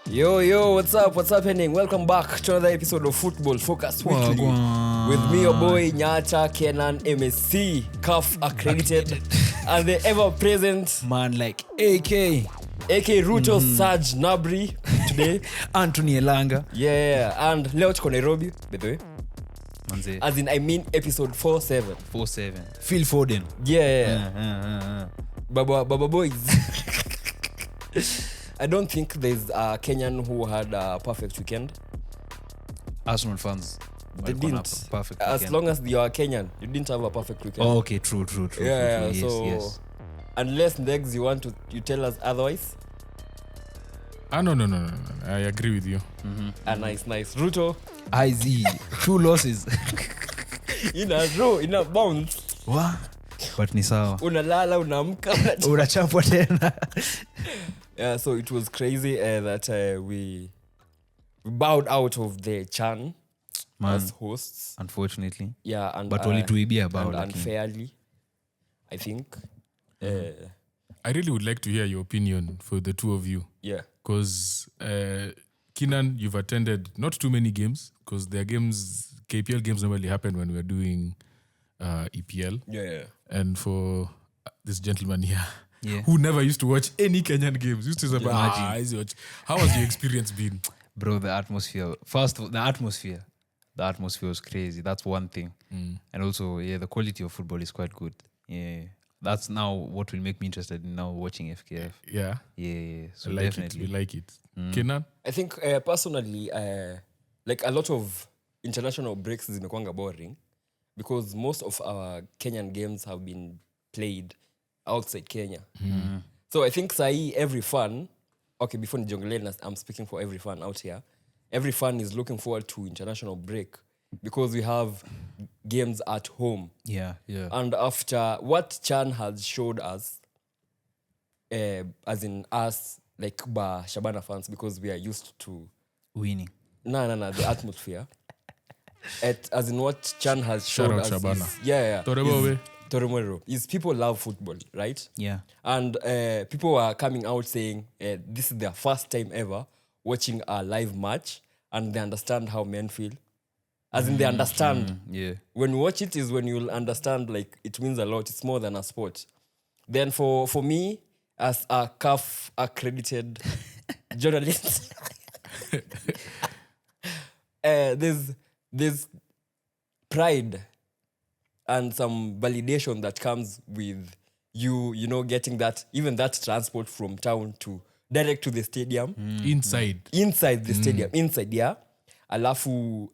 Yo, what's up? What's happening? Welcome back to another episode of Football Focus Weekly. With me, your boy, Nyata, Kenan, MSC, CAF accredited, and the ever-present man like AK Rutto, Saj Nabri today. Anthony Elanga. Yeah, and leo tuko Nairobi, by the way. Manze. As in, I mean episode 47. Phil Foden. Yeah. Baba boys. I don't think there's a Kenyan who had a perfect weekend. Arsenal fans. They didn't. Perfect as weekend. long as you are Kenyan, you didn't have a perfect weekend. Oh, okay, true. Yeah, Yes, so yes. unless Ndegz you tell us otherwise. No. I agree with you. Nice. Rutto. IZ. 2 losses. In a bounce. What? But ni sawa. Unalala, unaamka. Unachapwa tena. Yeah, so it was crazy that we bowed out of the Chan as hosts. Unfortunately. Yeah, and But only to be about unfairly, I think. I really would like to hear your opinion for the two of you. Yeah. Because, Kenan, you've attended not too many games, because their games, KPL games normally happen when we're doing EPL. Yeah. And for this gentleman here, Yeah. who never used to watch any Kenyan games, used to say, Imagine. how has your experience been? Bro, the atmosphere. First, the atmosphere. The atmosphere was crazy. That's one thing. And also, the quality of football is quite good. Yeah. That's now what will make me interested in now watching FKF. Yeah. Yeah. So I like definitely. it. We like it. Kenan? I think personally, like a lot of international breaks zimekuanga boring because most of our Kenyan games have been played outside Kenya. So I think sahi every fan, okay, before Nijongele, I'm speaking for every fan out here, every fan is looking forward to international break because we have games at home. Yeah. And after what Chan has showed us, as in us, like Shabana fans, because we are used to Winning. the atmosphere. As in what Chan has Shout showed out us. Shabana. Toremoro. Is people love football, right? Yeah. And people are coming out saying this is their first time ever watching a live match and they understand how men feel. As in they understand. Yeah. When you watch it is when you'll understand, like, it means a lot. It's more than a sport. Then for me, as a CAF accredited journalist, there's pride and some validation that comes with you know, getting that, even that transport from town to direct to the stadium. Inside The stadium. Inside, yeah. Alafu,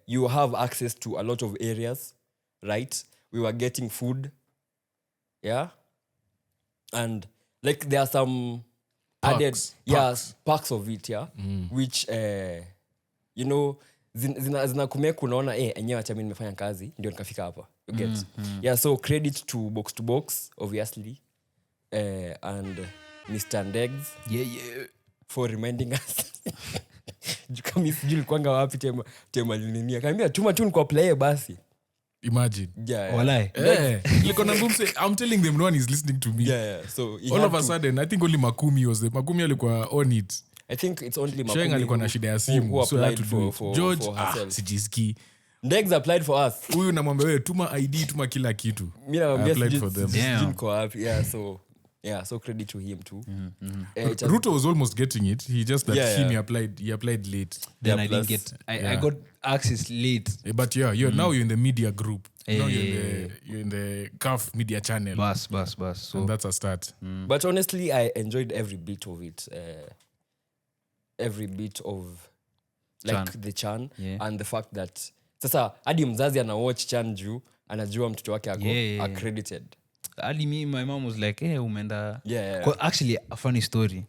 you have access to a lot of areas, right? We were getting food, yeah? And, like, there are some parks of it, yeah? Which, you know, zinakumia kunaona, enyewe acha mimi nimefanya kazi, ndio nikafika hapa. You get? Yeah, so credit to Box to Box, obviously, and Mr. Ndegz. Yeah. For reminding us. Kama sijui kwanga wapi tema lininia. Kaambia tuma tu kwa player basi. Imagine. Yeah. Walai. I'm telling them no one is listening to me. Yeah. So all of a sudden, I think only Makumi was there. Makumi alikuwa on it. I think it's only Makumi. Sheng alikuwa na shida ya simu. Who So I had applied to do it. for George, herself. sijiski. Ndegz applied for us. Huyu namwambia wewe tuma ID, tuma kila kitu. Mimi I naambia applied for them. Damn. Kwa wapi. Yeah, so credit to him too. Ruto was almost getting it. He just that Yeah. he applied late. Then Yeah, I plus- didn't get. I got access late. But yeah, now you're in the media group. Now Yeah. you're in the CAF media channel. Bus. So And that's a start. But honestly, I enjoyed every bit of it. Every bit of like Chan. the Chan Yeah. and the fact that sasa hadi mzazi ana watch Chan juu anajua mtoto wake ako Yeah. accredited. Ali, my mom was like, "Hey, umenda." Yeah. Actually, a funny story.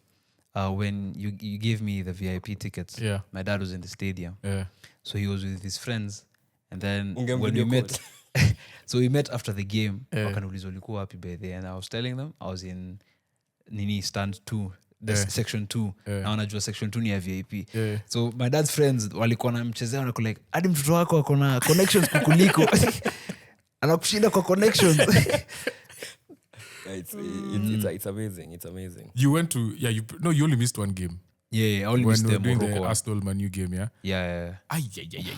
When you gave me the VIP tickets, Yeah. my dad was in the stadium, Yeah. so he was with his friends, and then Unge when video we met, so we met after the game. Yeah. Wakaniuliza ulikuwa wapi by the, and I was telling them I was in stand 2. Yeah. Section 2 na wanajua section 2 ni ya VIP. So my dad's friends walikuwa namchezea wako like hadi mtoto wako ako na connections kukuliko anakushinda kwa connections. It's amazing. It's amazing. You went to you only missed one game. Yeah, I only when missed we the were doing Morocco the one. Arsenal Manu game, yeah? Yeah.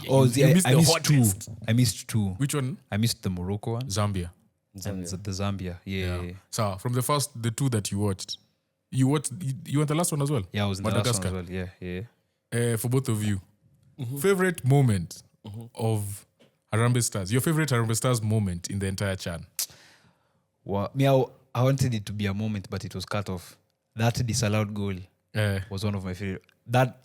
Oh, I missed two. I missed two. Which one? I missed the Morocco one Zambia. and the Zambia. Yeah. So from the two that you watched you were the last one as well? Yeah, I was in the last one as well. Yeah. For both of you, favorite moment of Harambee Stars. Your favorite Harambee Stars moment in the entire chan. Well, me, I wanted it to be a moment, but it was cut off. That disallowed goal was one of my favorite. That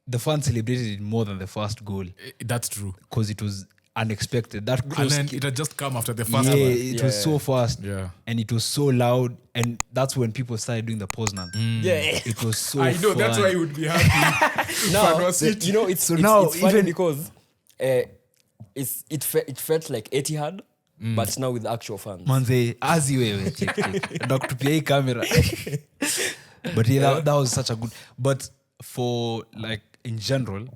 the fans celebrated it more than the first goal. That's true. Because it was unexpected. That And close then it had just come after the first yeah, one. it was so fast. Yeah. And it was so loud. And that's when people started doing the Poznan. Yeah. It was so I know, fun. that's why you would be happy. Now, City. you know, it's now it's funny even- because it felt like Etihad, but now with actual fans. Manze, azi wewe, check. Nakutupia hii camera. But yeah, that was such a good. But for like in general,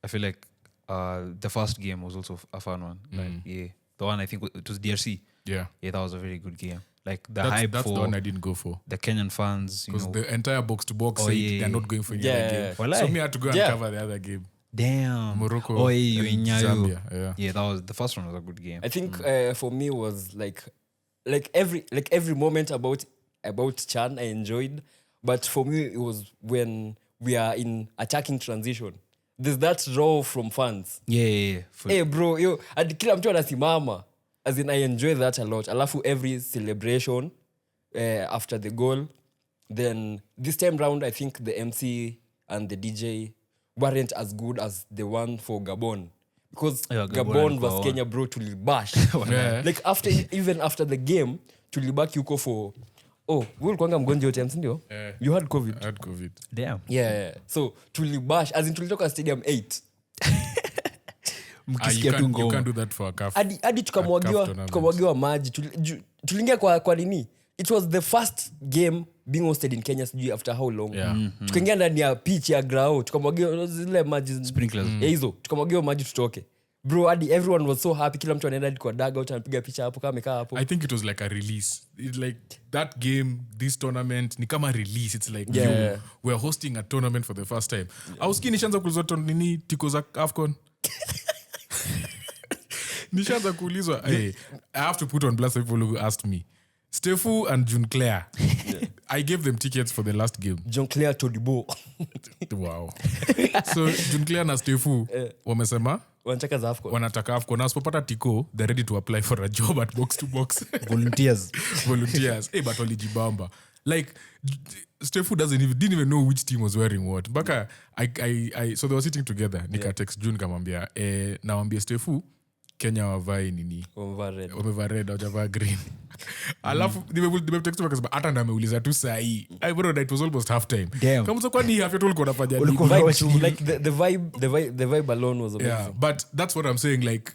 I feel like the first game was also a fun one. Like the one I think it was DRC. Yeah. Yeah, that was a very good game. Like the That's hype the for one I didn't go for. the Kenyan fans, you Because know. the entire box to box Oh, said yeah. they're not going for the Yeah. other game. Walai. So me had to go and Yeah. cover the other game. Damn. Morocco Oh, yeah, and Nyayo. Zambia. Yeah. Yeah, that was the first one was a good game. I think for me was like every moment about Chan I enjoyed, but for me it was when we are in attacking transition. There's that row from fans. Yeah. Hey bro, yo, and kila mtu anasimama. As in, I enjoy that a lot. Alafu every celebration after the goal. Then this time round, I think the MC and the DJ weren't as good as the one for Gabon. Because Yeah, Gabon Gabon versus Kenya, bro, tulibash. Yeah. Like even after the game, tulibaki huko for... Oh, we'll kwanga mgonjwa yote, ndio? Yeah. You had COVID. I had COVID. Damn. Yeah. So tulibash. As in tulitoka stadium 8. Mkisikia tu You ngoma. can't do that for a calf. hadi tukamwagiwa maji tuliingia kwa nini. It was the first game being hosted in Kenya sijui after how long. Yeah. Tukaingia ndani ya pitch ya grao tukamwagiwa zile maji Sprinklers. hizo tukamwagiwa maji tutoke bro. Hadi everyone was so happy, kila mtu anaenda hadi kwa dugout anapiga picha hapo kama amekaa hapo. I think it was like a release. It like that game, this tournament, ni kama release. It's like we're hosting a tournament for the first time. I was keen nishaanza kuulizwa nini tiko za AFCON. Nishaanza kuulizwa. Hey, I have to put on blast people who asked me. Stefu and June Claire. I gave them tickets for the last game. John Clare Todibo Wow. So June Claire na Stefu wamesema wanataka za AFCON. wanataka AFCON. Na wasipopata tiko, they're ready to apply for a job at box to box. Volunteers. Hey, but walijibamba. Like Stefu didn't even know which team was wearing what. Mpaka so they were sitting together. Nika text June kamwambia nawambia Stefu Kenya wavai nini? Wamevaa red, wajavaa green. Alafu nimetext wakasema hata ndo ameuliza tu saa hii. I bro, it was almost half time. Damn. Kama sasa kwani half ulikuwa unafanya Like the vibe alone was amazing. Yeah, but that's what I'm saying. Like,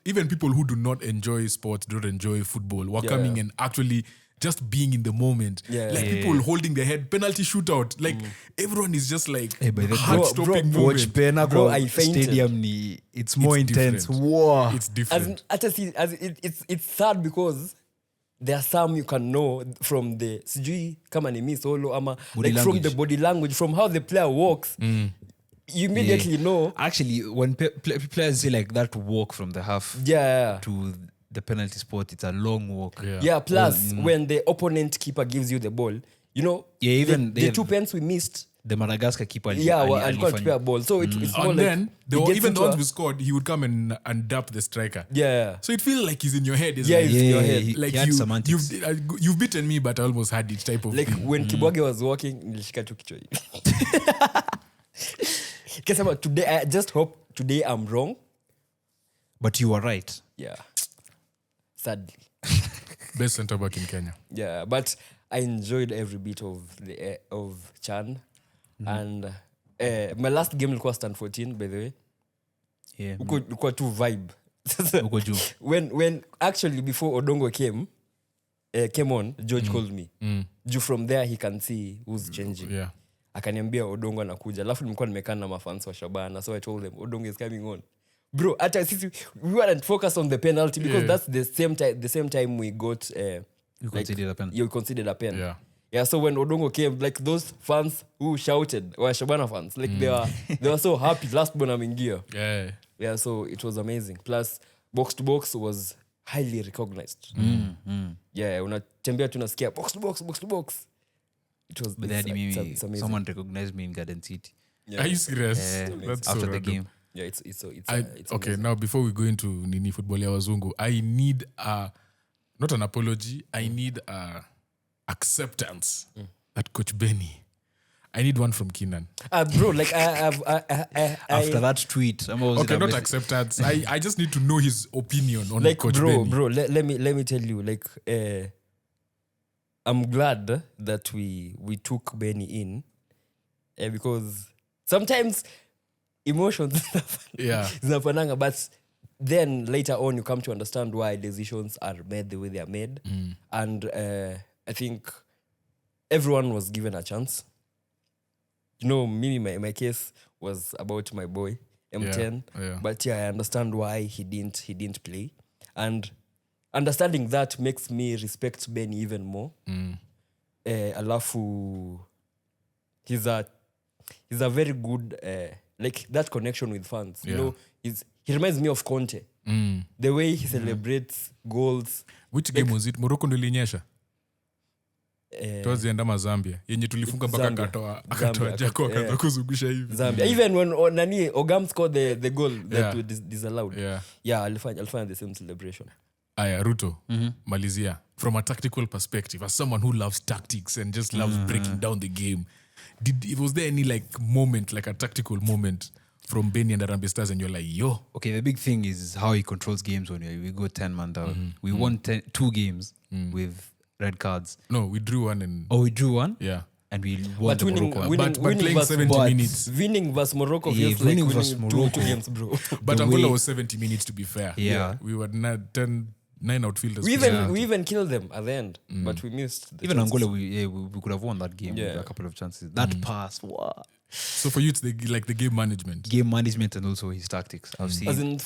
even people who do not enjoy sports, don't enjoy football, were coming and actually just being in the moment. Yeah. Like people holding their head, penalty shootout. Like everyone is just like By the heart-stopping bro, Watch moment. Pena Bro, kwa I fainted. stadium ni it's more It's intense. different. Wow. It's different. It's sad because there are some you can know from the sijui kama ni mi solo ama Body like from language. the body language, from how the player walks. You immediately know. Actually, when players say like that walk from the half Yeah. to the penalty spot, it's a long walk. Yeah, plus when the opponent keeper gives you the ball, you know, Yeah, even the 2 pens we missed. The Madagascar keeper. Alikuwa Mm. anatupea ball. So it's more And like then, he gets even the into ones a- who scored, he would come and dap the striker. Yeah. So it feels like he's in your head. It's Yeah, like, it's in your head. like he had semantics. you've beaten me, but I almost had it type of Like thing. when Kibwage was walking, nilishika tu kichwa hivi. Kasema today, I just hope today I'm wrong. But you were right. Yeah. Sadly. Best centre back in Kenya. Yeah, but I enjoyed every bit of of Chan. And my last game ilikuwa stand 14, by the way. Yeah. Ilikuwa tu vibe. Uko juu. when actually before Odongo came on, George called me. Juu from there he can see who's changing. Yeah. Akaniambia Odongo anakuja. Alafu nilikuwa nimekaa na mafans wa Shabana, so I told them Odongo is coming on. Bro, hata sisi we weren't focused on the penalty because that's the same time we got You considered a pen. You considered a pen. Yeah. Yeah, so when Odongo came, like those fans who shouted were Shabana fans. Like they were so happy last bona mingia. Yeah, so it was amazing. Plus box to box was highly recognized. Yeah, unatembea tunasikia box to box. It was But then it's amazing. someone recognized me in Garden City. Are you serious? After That's so the random. game. Yeah, it's Okay, amazing. now before we go into Nini Football ya Wazungu, I need not an apology, I need acceptance at Coach Benny. I need one from Kenan. Bro, like After that tweet, Okay, not acceptance. I just need to know his opinion on like Coach Benny. bro, let me tell you, like I'm glad that we took Benny in because sometimes emotions zinafananga, but then later on you come to understand why decisions are made the way they are made. And I think everyone was given a chance. You know, my case was about my boy M10, but I understand why he didn't play, and understanding that makes me respect Ben even more. Alafu he's a very good like that connection with fans. You know, he reminds me of Conte. The way he celebrates goals. Which game was it? Morocco ndo ilinyesha? Tuwazienda Zambia yenye tulifunga mpaka akatoa Jako akaanza kuzungusha hivi. Zambia. Even when Ogam scored the goal that was disallowed. I'll find the same celebration. Aya, Rutto, malizia. From a tactical perspective, as someone who loves tactics and just loves breaking down the game, was there any like moment, like a tactical moment from Benny and Harambee Stars and you're like, yo? Okay, the big thing is how he controls games when we go 10 man down. We won 2 games with red cards. No, we drew one. We drew one? Yeah. And we won the Morocco one. But playing 70 minutes. Winning versus Morocco feels like winning versus Morocco. 2 games, bro. But Angola was 70 minutes to be fair. Yeah. We were 9 outfielders. We even killed them at the end, but we missed. Even Angola, we could have won that game with a couple of chances. That pass, wow. So for you, it's the game management. Game management and also his tactics. I've seen As in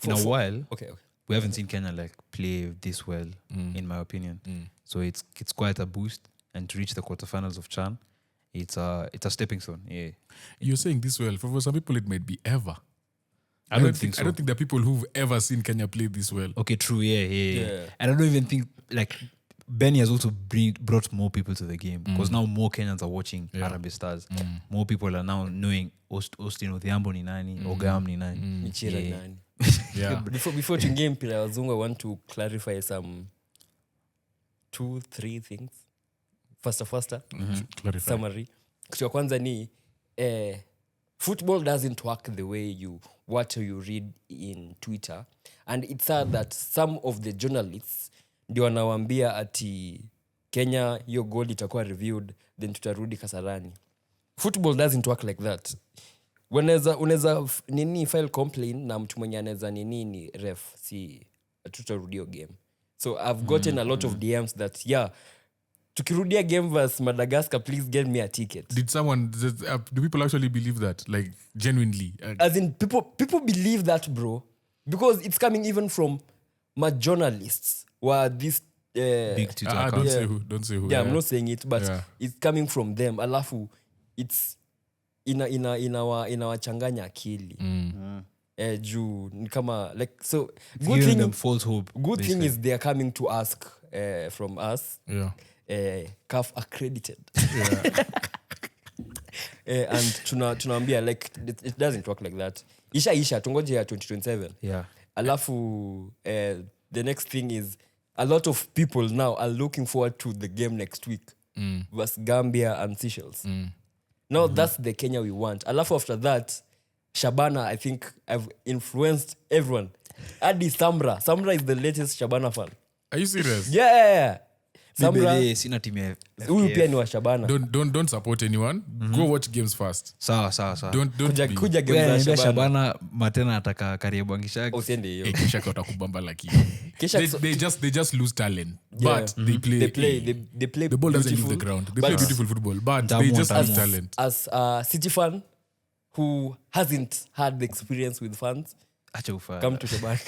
in a while. Okay. We haven't seen Kenya like play this well, in my opinion. So it's quite a boost, and to reach the quarterfinals of CHAN, it's a stepping stone. Yeah, you're saying this well. For some people, it might be ever. I don't think so. I don't think there are people who've ever seen Kenya play this well. Okay, true. Yeah. And I don't even think like Benny has also brought more people to the game because now more Kenyans are watching Harambee Stars. More people are now knowing Austin Odhiambo ni nani, Ogam ni nani, Michira ni nani. Yeah. Before tuingie mpira ya wazungu, I want to clarify some 2-3 things. Faster. Summary. Kitu ya kwanza ni football doesn't work the way you read in Twitter, and it's sad that some of the journalists ndio wanawaambia ati Kenya hiyo goal itakuwa reviewed then tutarudi Kasarani. Football doesn't work like that. Unaweza file complaint na mtu mwenye anaweza ni ref si tutarudio game. So I've gotten a lot of DMs that tukirudia game versus Madagascar, please get me a ticket. Do people actually believe that, like genuinely? As in people believe that, bro, because it's coming even from my journalists who this big Twitter accounts. Don't say who. Yeah, I'm not saying it, but it's coming from them. Alafu it's inawachanganya akili. Juu ni kama like, so good thing them false hope. Good thing is they are coming to ask from us. CAF accredited. And tunaambia like it doesn't work like that. Isha tungoje ya 2027. Alafu the next thing is a lot of people now are looking forward to the game next week versus Gambia and Seychelles. Now that's the Kenya we want. Alafu after that, Shabana, I think I've influenced everyone. Adi Samra is the latest Shabana fan. Are you serious? Yeah. Samra sina timu ya huyu pia ni wa Shabana. Don't support anyone. Go watch games first. Sawa. Don't kuja games za Shabana matena ataka Karibu Angishaka. Usiende hiyo. Kisha utakubamba lakini. They just lose talent. But they play the ball doesn't leave the ground. They play beautiful football, but they just lose talent. As a City fan who hasn't had the experience with fans, come to Shabana.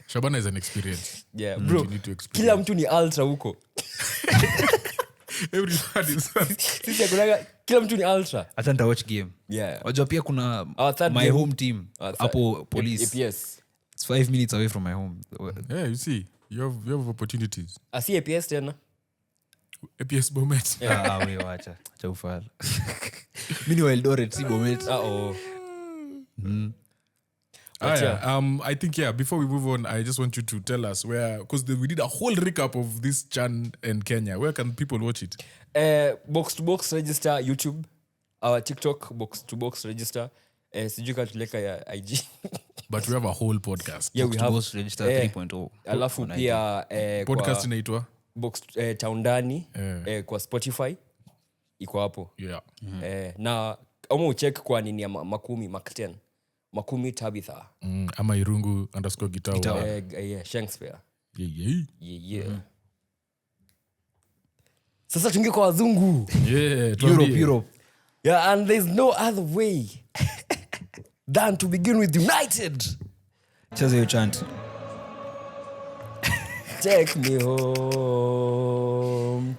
Shabana is an experience. Bro, kila mtu ni ultra huko. Everybody is Sisi hakunaga kila mtu ni ultra. hata nitawatch game. Yeah. Wajua pia kuna Our third my game- home team hapo police. APS. It's 5 minutes away from my home. Yeah, you see, you have opportunities. Asi APS tena. APS Bomet. We wacha ufala. Mimi ni Eldoret si Bomet. I think before we move on, I just want you to tell us where, because we did a whole recap of this Chan and Kenya. Where can people watch it? Box to box register YouTube, our TikTok box to box register. Sijui katuleka ya IG. But we have a whole podcast. Yeah, we have Box register 3.0. alafu pia Podcast inaitwa? box taundani kwa Spotify iko hapo. Yeah. Na ama ucheck kwa nini ya makumi Mark 10. Makumi Tabitha. Ama Irungu _guitar. Shakespeare. Yeah. Sasa tungi kwa wazungu. Yeah, Europe. Yeah, and there's no other way than to begin with United. Cheza hiyo chant. Take me home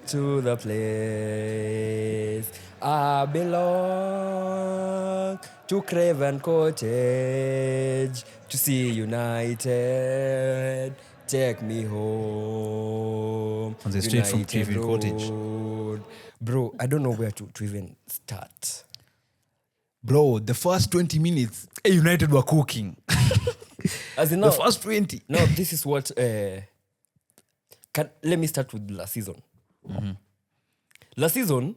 to the place I belong, to Craven Cottage, to see United. Take me home. And they're straight from United Craven Cottage. Road. Bro, I don't know where to even start. Bro, the first 20 minutes, United were cooking. As in The now, first 20. no, this is what let me start with last season. Last season,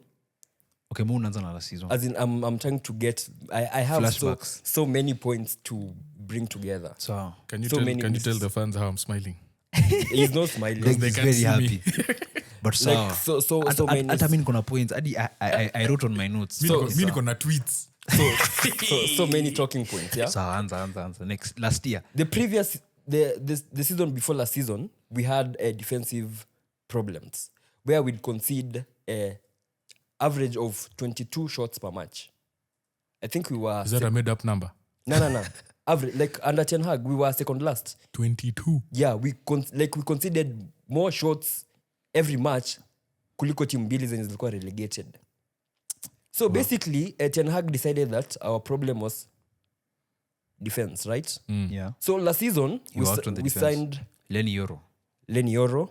Okay, mu unaanza na last season. as in I'm trying to get I have Flashbacks. so many points to bring together. So, Can you So tell many can you tell misses. the fans how I'm smiling? He's not smiling. They he's can't very see happy. But Like so so many hata mimi niko na points. Hadi I wrote on my notes. Mimi niko na tweets. so many talking points, yeah. So anza. Next last year. The previous the season before last season, we had defensive problems where we'd concede average of 22 shots per match. I think we were Is that a made up number? no. Average, like under Ten Hag, we were second last. 22. Yeah, we conceded more shots every match kuliko timu mbili zenye zilikuwa relegated. So basically, Ten Hag decided that our problem was defense, right? Yeah. So last season, You worked on the we defense. signed Lenny Yoro. Lenioro,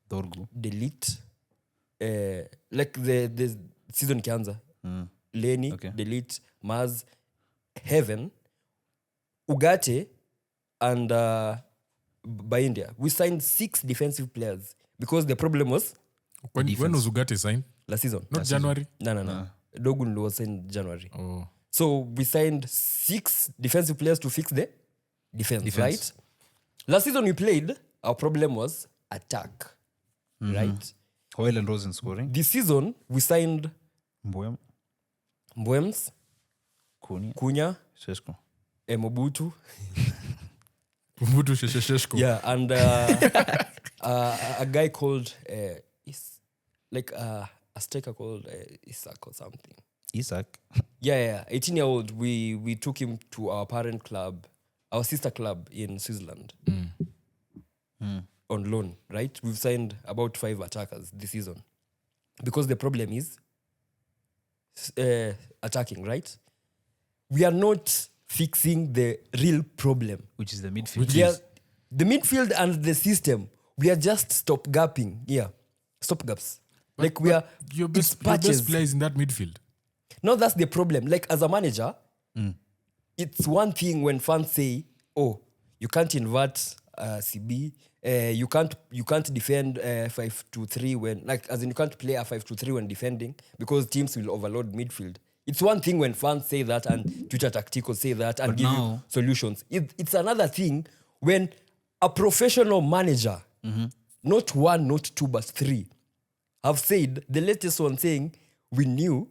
Dorgu. Delete, like the season kianza. Lenny, Okay. Delete, Maz, Heaven, Ugate, and Baindia. We signed 6 defensive players because the problem was When was Ugarte signed? last season. Not January. No. Dogun was signed January. Oh. So we signed 6 defensive players to fix the defense, right? Last season we played, our problem was attack, right? Hoyle and Rosen scoring. This season we signed Mboyam. Mbwems, Kunia. Kunya, Sesko. Mobutu, Mbutu Sheshesheshko. yeah, and a guy called a striker called Isak or something. Isaac. Yeah, 18-year-old. We took him to our parent club, our sister club in Switzerland, on loan. Right, we've signed about 5 attackers this season because the problem is attacking. Right, we are not fixing the real problem. Which is the midfield. We are, the midfield and the system. We are just stopgapping. Yeah, stopgaps. Like we are. Your it's best patches. player is in that midfield. No, that's the problem. Like as a manager, it's one thing when fans say, "Oh, you can't invert CB. You can't defend 5-2-3 when as in you can't play a 5-2-3 when defending because teams will overload midfield." It's one thing when fans say that and Twitter tacticals say that and But give you now- solutions. It's another thing when a professional manager, not 1, not 2, but 3, have said, the latest one saying, we knew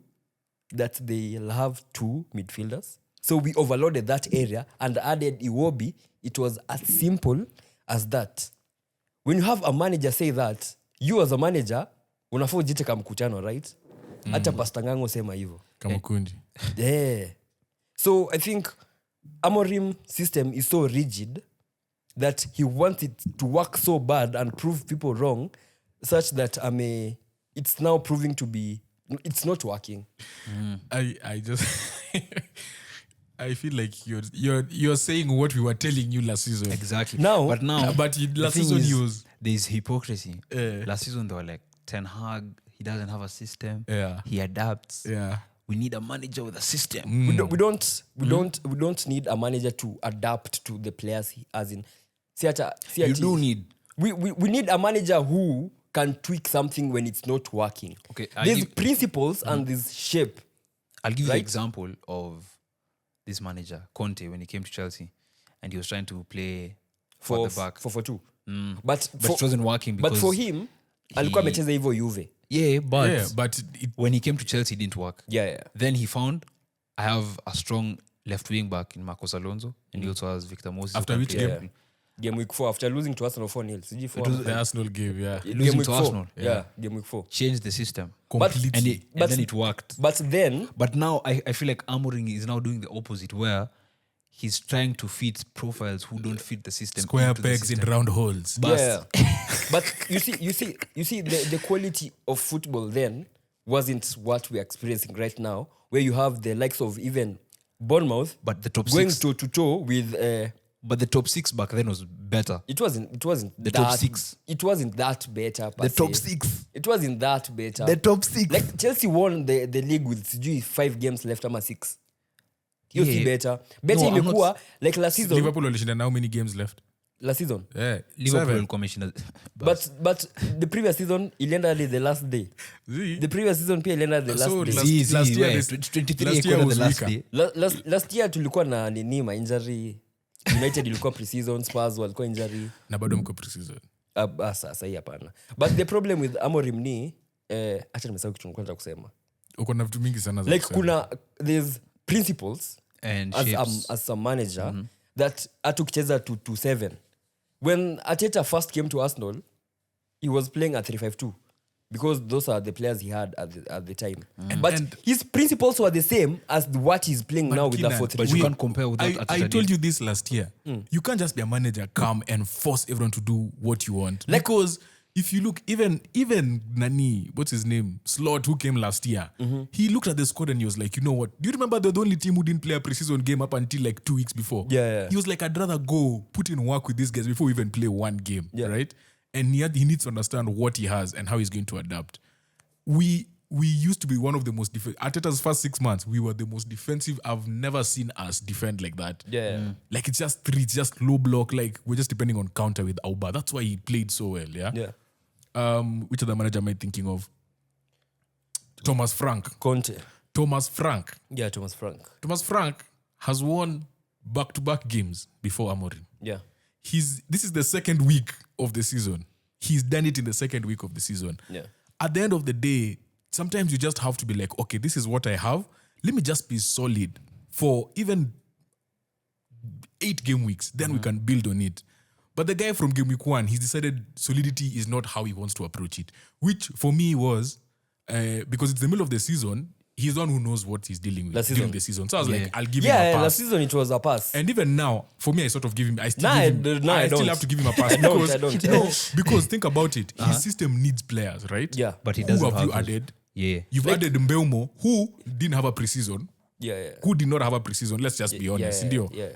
that they'll have 2 midfielders. So we overloaded that area and added Iwobi. It was as simple as that. When you have a manager say that, you as a manager, unafaa ujite kama mkutano, right? Hata Pastor Ngango sema hivyo. Kamukundi. Yeah. So I think Amorim system is so rigid that he wants it to work so bad and prove people wrong such that it's now proving to be it's not working. I just I feel like you're saying what we were telling you last season. Exactly. Now- but now, But the last thing season is, he was there's hypocrisy. Last season they were like, Ten Hag, he doesn't have a system. Yeah. He adapts. yeah. We need a manager with a system. We don't need a manager to adapt to the players as in. You do need. We need a manager who can tweak something when it's not working. Okay, There's principles and there's shape. I'll give you Right? the example of this manager, Conte, when he came to Chelsea and he was trying to play for the back. 4-4-2. But But it wasn't working but because for him, alikuwa amecheza hivyo Juve. yeah, but Yeah, but when he came to Chelsea, it didn't work. Yeah. Then he found I have a strong left wing back in Marcos Alonso, and he also has Victor Moses. who After can which play game? every- Game week 4 after losing to Arsenal 4-0. CG 4. the Arsenal game, yeah. Game losing week to 4. Arsenal. Yeah, game week 4. changed the system, Completely. and then it worked. But then But now I feel like Amorim is now doing the opposite, where he's trying to fit profiles who don't fit the system. Square into the pegs in system. round holes. yeah. But you see the quality of football then wasn't what we're experiencing right now, where you have the likes of even Bournemouth But the top going six, toe to toe with but the top six back then was better. it wasn't The that, top six. It wasn't that better. per The top se. six. It wasn't that better. The top six. Like Chelsea won the league with sijui 5 games left ama 6. Hiyo si Yeah. better. No, Better I'm imekuwa like last season. Liverpool walishinda now many games left. Last season. Yeah. Liverpool 7. commissioner. But the previous season ilienda the last day. See? The previous season pia ilienda the last So day. last year this- 23 last year equal was the last weaker. day. Last year tulikuwa na nini ma injury. United ilikuwa pre-season, Spurs walikuwa injury. Na bado mko pre-season. Sasa hii hapana. But the problem with Amorim ni acha nimesahau kitu nilikuwa nataka kusema. Uko na vitu mingi sana za Like kusema. there's principles And as shapes. as a manager that atukicheza to 7. When Arteta first came to Arsenal, he was playing at 3-5-2 because those are the players he had at the time. But And- his principles were the same as what he's playing now with the Kenan, 4-3. But you can't compare with that I Arteta told did. you this last year. You can't just be a manager, come and force everyone to do what you want. Because if you look, even Nani, what's his name? Slot, who came last year, he looked at the squad and he was like, you know what? Do you remember they're the only team who didn't play a preseason game up until like 2 weeks before? Yeah. He was like, I'd rather go put in work with these guys before we even play one game, Yeah. right? And he needs to understand what he has and how he's going to adapt. We used to be one of the most Arteta's first 6 months, we were the most defensive. I've never seen us defend like that. Yeah. Like it's just 3, it's just low block. Like we're just depending on counter with Auba. That's why he played so well. Yeah. Yeah. Which other manager am I thinking of? Thomas Frank. Conte. Thomas Frank. Yeah, Thomas Frank. Thomas Frank has won back-to-back games before Amorim. Yeah. This is the second week of the season. He's done it in the second week of the season. Yeah. At the end of the day, sometimes you just have to be like, okay, this is what I have. Let me just be solid for even 8 game weeks. Then we can build on it. But the guy from game week 1, he's decided solidity is not how he wants to approach it. Which for me was, because it's the middle of the season, he's the one who knows what he's dealing with Last during season. the season. So I was like, I'll give him Yeah, a pass. last season it was a pass. And even now, for me, I sort of give him. I still, Nah, give him, I I still don't. have to give him a pass I don't. because because think about it. His system needs players, right? Yeah. But he Who doesn't have you have those. added? Yeah. You've added Mbeumo, who didn't have a preseason, Yeah. who did not have a preseason. Let's just be honest. Ndio. Yeah.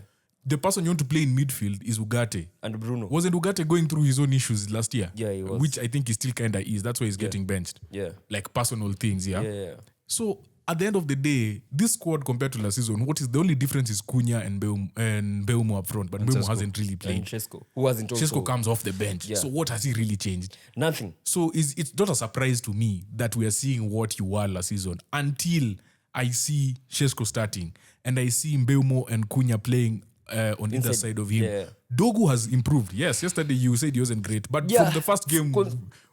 The person you want to play in midfield is Ugarte. And Bruno. Wasn't Ugarte going through his own issues last year? Yeah, he was. Which I think he still kind of is. That's why he's getting benched. Yeah. Like personal things, yeah? Yeah. So at the end of the day, this squad compared to last season, what is the only difference is Cunha and Mbeumo up front, but Mbeumo hasn't really And played. Chesko, who wasn't also... Chesko comes off the bench. Yeah. So what has he really changed? Nothing. So it's not a surprise to me that we are seeing what you were last season until I see Chesko starting and I see Mbeumo and Cunha playing on either side of him. Yeah. Dogu has improved. Yes, yesterday you said he wasn't great, but Yeah. from the first game,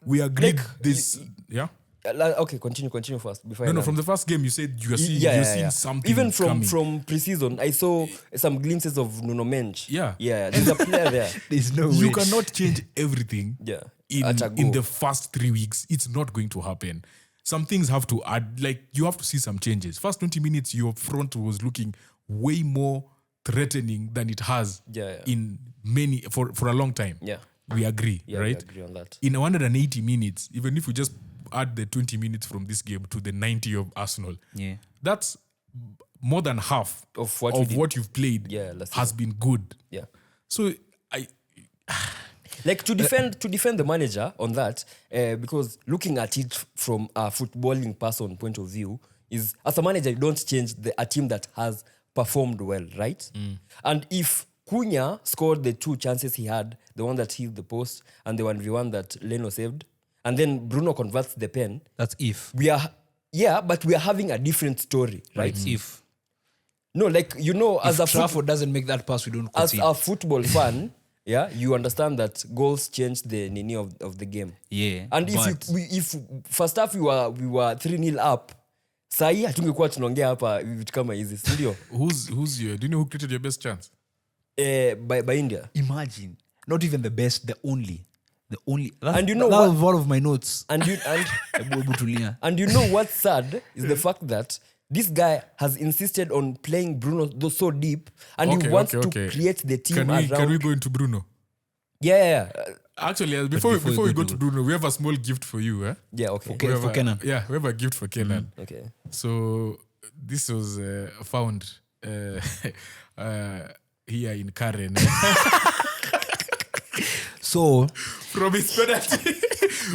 we agreed Like, this. Yeah. Okay, continue first. Before No, I no. land. From the first game, you said you are seeing, Yeah, you're yeah, seeing yeah. something. Even coming. from pre-season, I saw some glimpses of Nuno Mensch. Yeah. Yeah, there's a player there. There's no You way. cannot change everything. Yeah. in At a go. the first 3 weeks. It's not going to happen. Some things have to add. Like you have to see some changes. First 20 minutes, your front was looking way more threatening than it has in many for a long time. Yeah. We agree, Yeah, right? we agree on that. In 180 minutes, even if we just add the 20 minutes from this game to the 90 of Arsenal, Yeah. that's more than half Of what we did. what you've played last has been good. Yeah. So I Like to defend the manager on that, because looking at it from a footballing person point of view is, as a manager, you don't change a team that has performed well, right? And if Cunha scored the 2 chances he had, the one that hit the post and the 1v1 that Leno saved, and then Bruno converts the pen, That's if. but we are having a different story, right? That's if. No, like, as If Trafford doesn't make that pass, we don't as concede. a football fan, you understand that goals change the nini of the game. Yeah. And but if first half we were 3-0 up, sahi hatungekuwa tunaongea hapa vitu kama hizi, si ndio? who's your, do you know who created your best chance? By India. imagine, not even the best, the only. And you know that what- was one of my notes. And Ebu tulia. and you know what's sad is the fact that this guy has insisted on playing Bruno so deep, and he wants to create the team around. Can we go into Bruno? Yeah. Actually, before we go to Bruno, we have a small gift for you. Yeah, okay. Okay, We have for a- Kenan. Yeah, we have a gift for Kenan. Okay. So this was found here in Karen. So, From his penalty,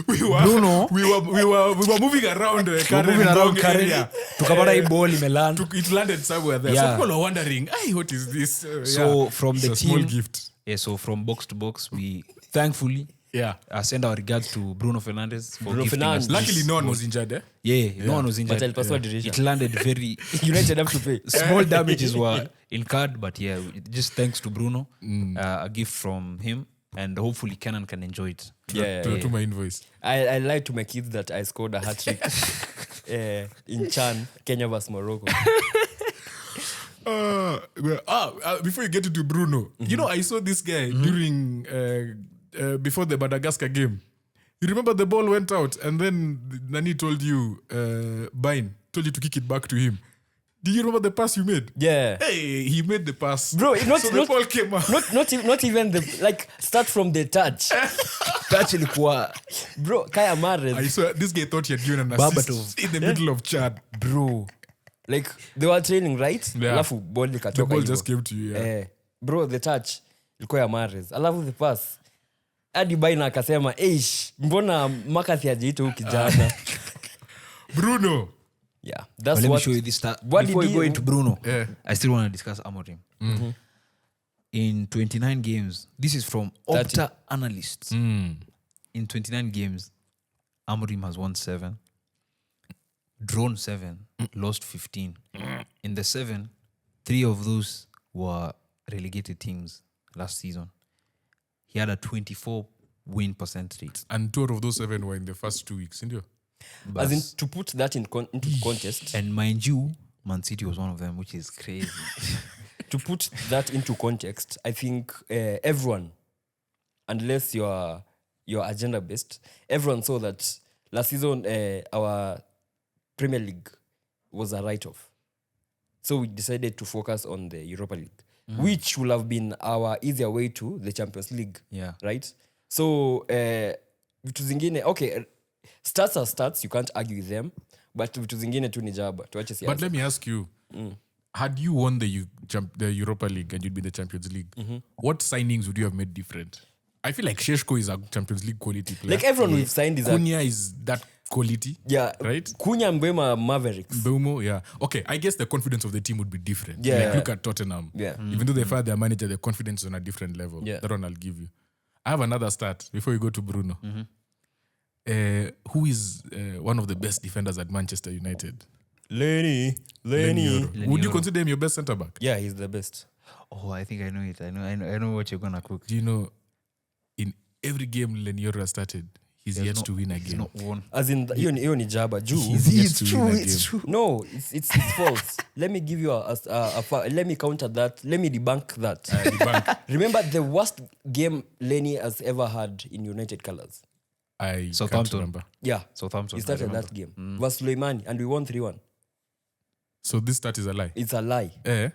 we Bruno. were moving around Karen. moving around Wrong Karen. area. tukapata hii ball imeland. It landed somewhere there. Yeah. So people are wondering, hey, what is this? So from It's the a small team, gift. Yeah, so from box to box, we thankfully Yeah. send our regards to Bruno Fernandes for Bruno gifting Fernandes. us. Luckily, this no one goal. was injured. No one was injured. But alipasua dirisha. It landed very United have to pay. small damages were incurred, but yeah, just thanks to Bruno, a gift from him, and hopefully Kenan can enjoy it. To my invoice. I lied to my kids that I scored a hat-trick in Chan, Kenya vs Morocco. Before you get into Bruno, you know, I saw this guy during before the Madagascar game. You remember the ball went out, and then Nani told you, Bine told you to kick it back to him. Do you remember the pass you made? Yeah. Hey, he made the pass. Bro, so the ball came out. not even the, like, start from the touch. Touch ilikuwa Bro, Kaya Mahrez. I saw this guy thought he had given an Berbatov. assist in the middle of Chad. Bro. Like, they were training, right? Yeah. Alafu ball The ikatoka ball hivyo. just came to you. Yeah. Bro, the touch ilikuwa ya Mahrez. Alafu the pass. Hadi Baina akasema, mbona McCarthy hajaita huyu kijana? Bruno. Yeah, that's let me what. show you this stat. what Before did we go he- into Bruno, Yeah. I still want to discuss Amorim. In 29 games, this is from 30. Opta analysts. In 29 games, Amorim has won 7, drawn 7, lost 15. In the 7, 3 of those were relegated teams last season. He had a 24 win percentage. And 2 of those 7 were in the first 2 weeks, didn't you? As in, to put that into context, And mind you, Man City was one of them, which is crazy. to put that into context, I think everyone, unless you're agenda based, everyone saw that last season our Premier League was a write-off. So we decided to focus on the Europa League, which would have been our easier way to the Champions League. Yeah. Right? So vitu zingine, okay, stats are stats, you can't argue with them, but vitu zingine tu ni jaba. Tuache siasa. But let me ask you, had you won the Europa League and you'd be in the Champions League, what signings would you have made different? I feel like Sheshko is a Champions League quality player. Like everyone we've signed is a Cunha is that quality. yeah, Right? Cunha Mbema Mavericks. Beumo, yeah. Okay, I guess the confidence of the team would be different. Yeah. Like, look at Tottenham. Yeah. Even though they fired their manager, the confidence is on a different level. Yeah. That one I'll give you. I have another stat before we go to Bruno. Who is one of the best defenders at Manchester United? Lenny. Yoro. Would you consider him your best centre back? Yeah, he's the best. Oh, I think I know it. I know what you're gonna cook. Do you know in every game Lenioro has started, he's yet to win a He's game. not won. As in, hiyo ni jaba. Juu. He's yet to win a game. No, it's false. Let me give you let me counter that. Let me debunk that. Remember the worst game Lenny has ever had in United colours? I can't Southampton. remember. Yeah. Southampton. He started that game. Was Suleimani, and we won 3-1. So this stat is a lie. It's a lie.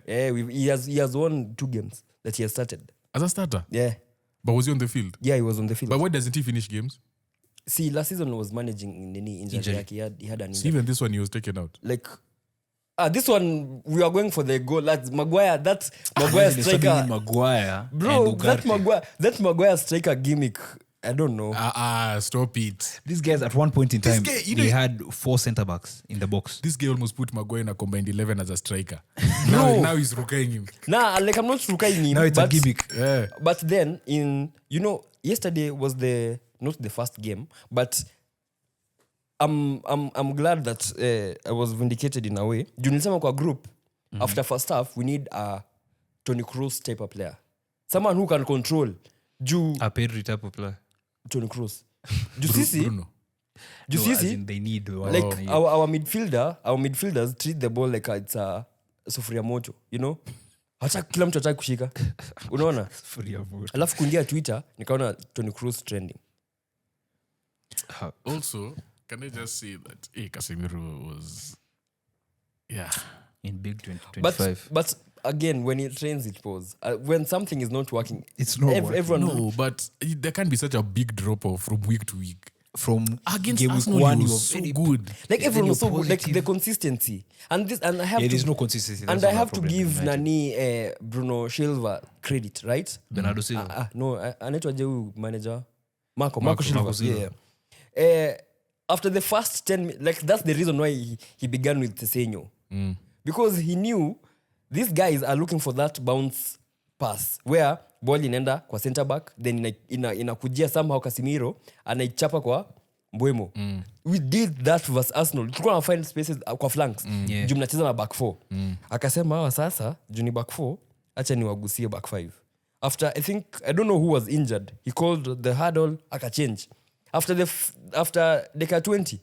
He has won 2 games that he has started. As a starter. Yeah. But was he on the field? Yeah, he was on the field. But why doesn't he finish games? See, last season was managing nini injury yake. He had an So injury. even this one, he was taken out. Like this one we are going for the goal. That's Maguire. That's Maguire striker. Maguire, Bro, and that Maguire striker gimmick. I don't know. Stop it. These guys at one point in This time guy, you they know- had 4 center backs in the box. This guy almost put Maguire in a combined 11 as a striker. Bro. now he's rukaing him. Nah, like I'm not rukaing him. Now it's but, a gimmick. Yeah. But then yesterday was not the first game, but I'm glad that I was vindicated in a way. Juu nilisema kwa group after first half we need a Toni Kroos type of player. Someone who can control. Juu A Pedri type of player. Toni Kroos. Juu sisi, Bruno. juu No, as sisi in they need like our midfielders treat the ball like it's a sufuria moto, hata kila mtu ataki kushika. Unaona? Alafu kuingia Twitter nikaona Toni Kroos trending. Also, can I just say that Casemiro was, in big 2025. But again, when it trains, it pause. When something is not working, It's not working. everyone. no, but there can't be such a big drop off from week to week. From Against game week Arsenal, 1, he you was were so very good. Like And everyone then was so you're good. Like positive. the consistency, and I have Yeah, to. there's no consistency. And That's I not have our to problem give in United. Nani Bruno Silva credit, right? Bernardo Silva. No, anaitwaje huyu manager Marco Marco Silva. Silva. Yeah. After the first 10 minutes, like that's the reason why he began with Sesenyo. Because he knew these guys are looking for that bounce pass where ball inaenda kwa center back, then inakujia somehow Casemiro anaichapa kwa Mbeumo. We did that versus Arsenal. Tulikuwa na find spaces kwa flanks. Yeah. Juu mnacheza na back 4. Akasema hawa sasa juu ni back 4, acha niwagusie back 5. After I don't know who was injured. He called the huddle, akachange. After dakika 20.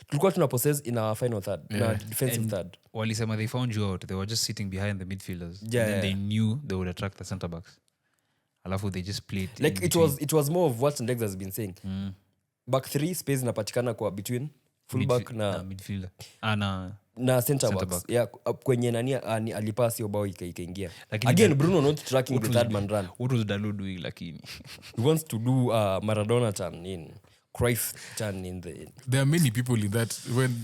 Tulikuwa tuna possess in our final third, in our defensive And third. walisema they found you out. They were just sitting behind the midfielders. Yeah, And then yeah. they knew they would attract the center backs. Alafu they just played. Like in it between. was more of what Ndegz has been saying. Back 3 space inapatikana kwa between fullback na midfielder. na center Center backs. Yeah, kwenye nani alipasi hiyo bao ikaingia. Lakini Again, that- Bruno not tracking the third man run. What was Dalot doing lakini? He wants to do Maradona turn in, Cruyff turn in the. There are many people in that. When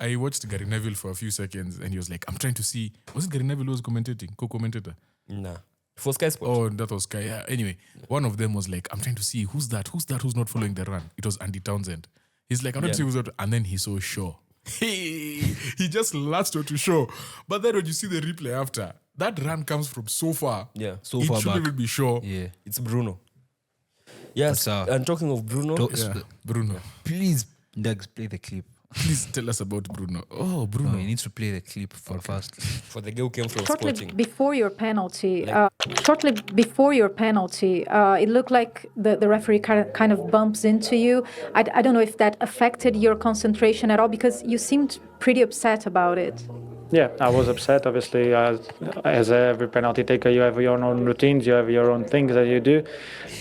I watched Gary Neville for a few seconds and he was like, I'm trying to see. Was it Gary Neville who was co-commentator? Nah. For Sky Sports. Oh, that was Sky. Yeah. Anyway, one of them was like, I'm trying to see who's who's not following the run. It was Andy Townsend. He's like, I'm trying to see who's that. And then he saw Shaw. He just latched onto Shaw. But then when you see the replay after, that run comes from so far. Yeah. So it far shouldn't back. even be Shaw. Yeah. It's Bruno. Yes, But, and talking of Bruno, Bruno. Please, Ndegz, play the clip. Please tell us about Bruno. Oh, Bruno. No, he needs to play the clip for fast. for the girl who came from Shortly Sporting. before your penalty, it looked like the referee kind of bumps into you. I don't know if that affected your concentration at all because you seemed pretty upset about it. Yeah, I was upset. Obviously, as every penalty taker, you have your own routines, you have your own things that you do.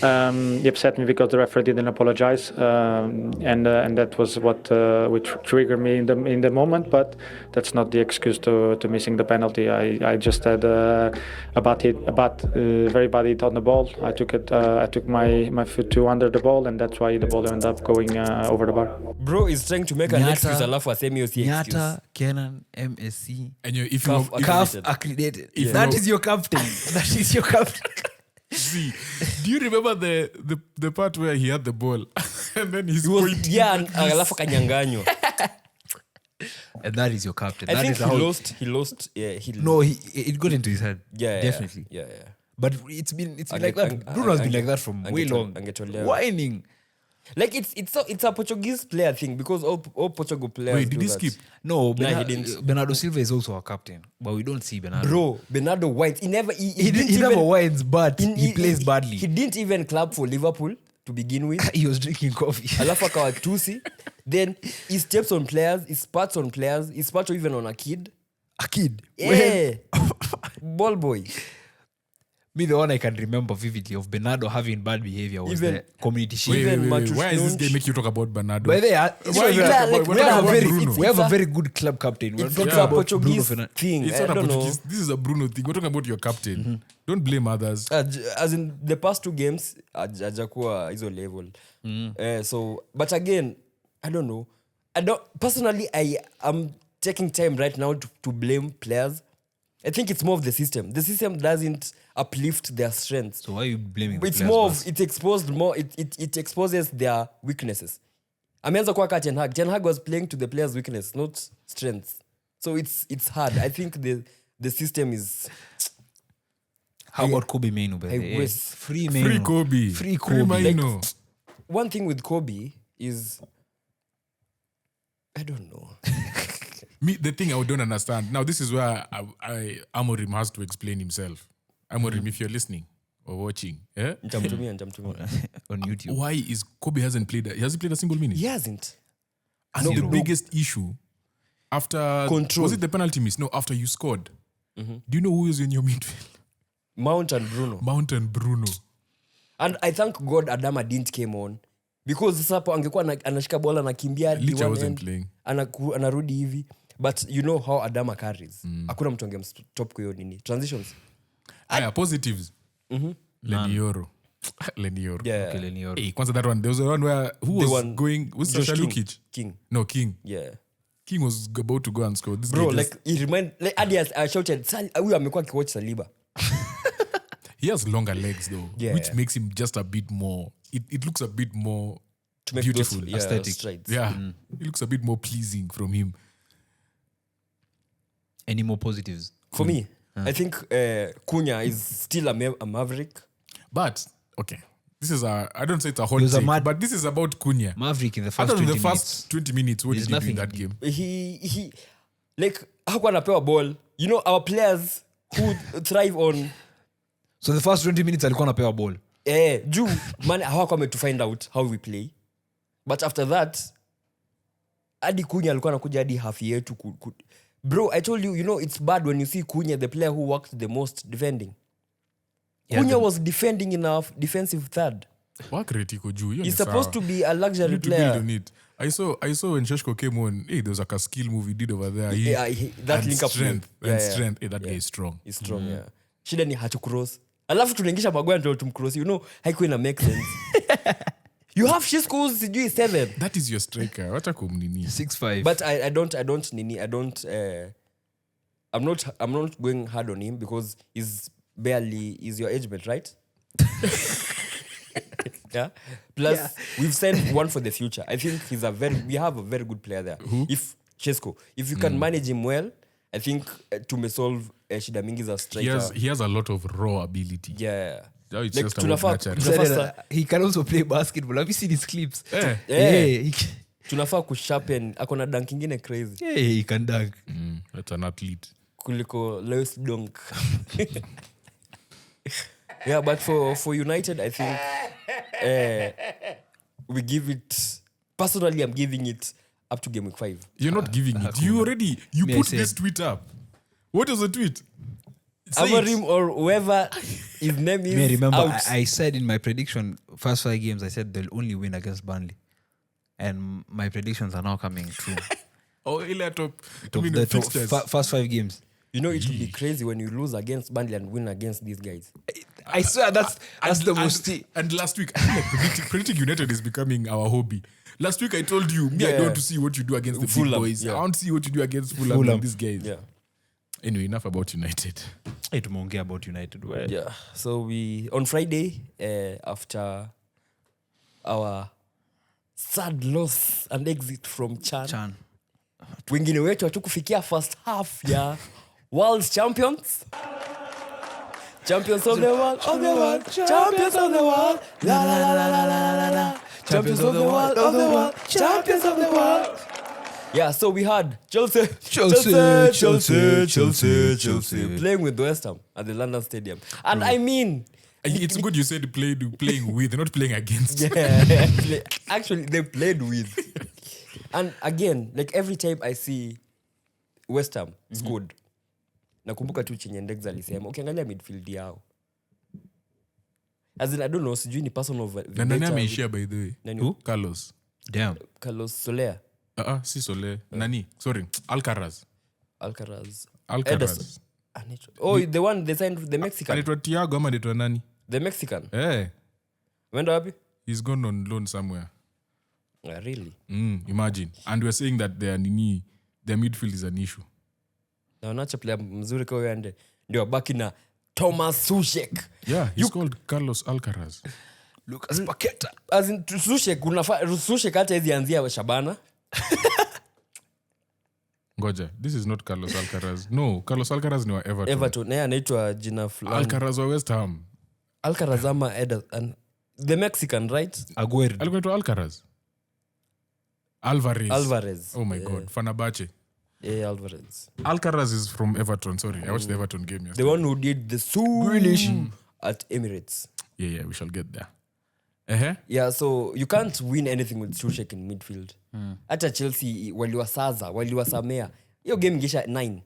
It upset me because the referee didn't apologize, and that was what which triggered me in the moment. But that's not the excuse to missing the penalty. I just had a very bad hit on the ball. I took my foot too under the ball, and that's why the ball ended up going over the bar. Bro is trying to make an Nyata- excuse alafu asemi hiyo si excuse. Nyata, Kenan, MSC. And if Calf you CAF accredited. accredited. Yeah. That is your captain. That is your captain. see, do you remember the part where he had the ball and then he's He was, pointing? yeah, and alafu kanyanganywa. And that is your captain. I That think is how- he lost. Yeah, No, it got into his head. Yeah, Definitely. Yeah. But it's been Ange- like that. ange- Bruno has been ange- like that from way ange- long. angetolewa. Whining. Like it's a Portuguese player thing because all Portugal players. Wait, did do he that. skip? No, Nah, he didn't. Bernardo Silva is also a captain, but we don't see Bernardo. Bro, Bernardo White. He never. He he didn't never even, whines, but he plays badly. He didn't even club for Liverpool to begin with. He was drinking coffee. Alafu akawa tusi. Then he steps on players. He spats on players. He spats even on a kid. A kid. Yeah. Ball boy. Me, the one I can remember vividly of Bernardo having bad behavior was Even- the community shield. Even Why is this Matus game make you talk about Bernardo? By the way, Why you talk about- we're we have talking a about very, Bruno. we have a It's a- very good club captain. We're It's talking a about Bruno Portuguese Fernandes. thing. It's I not a don't know. Portuguese. This is a Bruno thing. We're talking about your captain. Don't blame others. As in the past 2 games hajakuwa hizo level. So but again, I don't know. Personally, I am taking time right now to blame players. I think it's more of the system. The system doesn't uplift their strengths. So why are you blaming the It's players? more boss? of it exposes their weaknesses. Ameanza kuwa Ten Hag. Ten Hag was playing to the players' weakness, not strengths. So it's hard. I think the system is. How about Kobe Mainu? By the way? wish- Free Mainu. Free Kobe. Free Kobe. Maino. One thing with Kobe is I don't know. Me, the thing I don't understand. Now, this is where Amorim has to explain himself. Amorim, if you're listening or watching, Nitamtumia. On YouTube. why is Kobe hasn't played a single minute? He hasn't. And the Zero. biggest issue after Control. was it the penalty miss? No, after you scored. Do you know who is in your midfield? Mount and Bruno. Mount and Bruno. And I thank God Adama didn't came on. Because sasa hapo angekuwa anashika bola anakimbia hadi Licha one wasn't end, playing. anarudi hivi. But you know how Adama carries. Hakuna mtu angemstop kwa hiyo nini. Transitions. Aya, positives. Lenioro. Lenioro. Yeah. Okay, Lenioro. Hey, kwanza that one, there was a one where who was one- going was Josh Sasha King. Lukic? King. No, King. Yeah. King was about to go and score. This Bro, guy just- like he remind like hadi I shouted huyu amekuwa akiwatch Saliba. he has longer legs though, Yeah. which makes him just a bit more. It looks a bit more To make beautiful. those, aesthetic. strides. Yeah, it looks a bit more pleasing from him. Any more positives? For me, I think Cunha is still a maverick. But okay, this is I don't say it's a hot was a take, mad- but this is about Cunha. Maverick in the first Other than 20 the minutes. first 20 minutes, what There's did he do in nothing that game? He like hakuwa anapewa ball. You know our players who thrive on So the first 20 minutes alikuwa anapewa ball. juu man hawakuwa to find out how we play. But after that hadi Cunha alikuwa anakuja hadi half yetu bro, I told you, you know it's bad when you see Cunha, the player who worked the most defending. Cunha was defending in our defensive third. Work rate iko juu, hiyo He's ni supposed sawa. to be a You luxury need to build player. on it. I saw when Sheshko came on, hey, there was like a skill move he did over there. Yeah, that and link up strength. move. And Yeah, yeah. strength. Hey, that guy is strong. He's strong, yeah. Shida ni hatucross. Alafu tunaingisha Maguire ndio tumcross. You know, haikuwa ina make sense. You have Shishko's sijui 7. That is your striker. Wacha kumnini. 6'5". But I'm not going hard on him because he's your age mate, right? Yeah. Plus, we've sent one for the future. I think we have a very good player there. If Chesko, if you can manage him well, I think to solve shida mingi za striker. He has a lot of raw ability. Yeah. Now it's Like, just about tunafaa- nurturing. tunafaa- He can also play basketball. Have you seen his clips? Eh. Yeah, tunafaa kusharpen akona dunk ingine crazy he can dunk. That's an athlete. kuliko Lewis Dunk. Yeah, but for United I think we give it, personally I'm giving it up to game week 5. You're not giving it. You Me, I put said- this tweet up. What was the tweet? Say it. Amarim or whoever his name is Me, remember, out. I said in my prediction, first 5 games, I said they'll only win against Burnley. And my predictions are now coming true. Oh, ile top. Top- the top first 5 games. You know it will be crazy when you lose against Burnley and win against these guys. I swear that's the most. And last week, I feel like predicting United is becoming our hobby. Last week I told you, I Yeah. don't want to see what you do against the big Fulham, boys. yeah. I want to see what you do against Fulham and these guys. Yeah. Anyway, enough about United. Hey, tumeongea about United. Well, Yeah. So we on Friday, after our sad loss and exit from Chan. Wengine wetu hatukufikia first half ya World Champions. Champions of the world, champions of the world, la la la la la la la la. Champions of the world, champions of the world. Yeah, so we had Chelsea playing with West Ham at the London Stadium. And I mean, It's good you said playing with, not playing against. yeah, actually they played with. And again, like every time I see West Ham scored, nakumbuka tu chenye Ndegz alisema, ukiangalia midfield yao, As in, I don't know, sijui ni personal Na nani vendetta ameishia by the way? Nani? Who? Carlos. Damn. Carlos Soler, Si Sole. Nani? Sorry. Alcaraz. Alcaraz. Alcaraz. Ederson. Oh, the one they signed, the Mexican. Anaitwa Thiago ama anaitwa nani? The Mexican. Wenda wapi? He's gone on loan somewhere. Really? Imagine. And we're saying that their midfield is an issue. Na wanacha player mzuri kwa huyo ande. Ndio baki na Thomas Suchek. Yeah, he's called Carlos Alcaraz. Lucas Paqueta. As in Suchek hata hizi anzia Shabana. Ngoja, this is not Carlos Alcaraz. No, Carlos Alcaraz ni wa Everton. Everton. Naye anaitwa jina fulani. Alcaraz wa West Ham. Alcaraz ama Ederson. The Mexican, right? Aguero. Alikuwa anaitwa Alcaraz. Alvarez. Oh my God. Fenerbahce. Alvarez. Alcaraz is from Everton. Sorry, I watched the Everton game yesterday. The one who did the Grealish at Emirates. Yeah, we shall get there. Yeah, so you can't win anything with Suchek in midfield. Hata Chelsea waliwasamea. Hiyo game ingisha 9.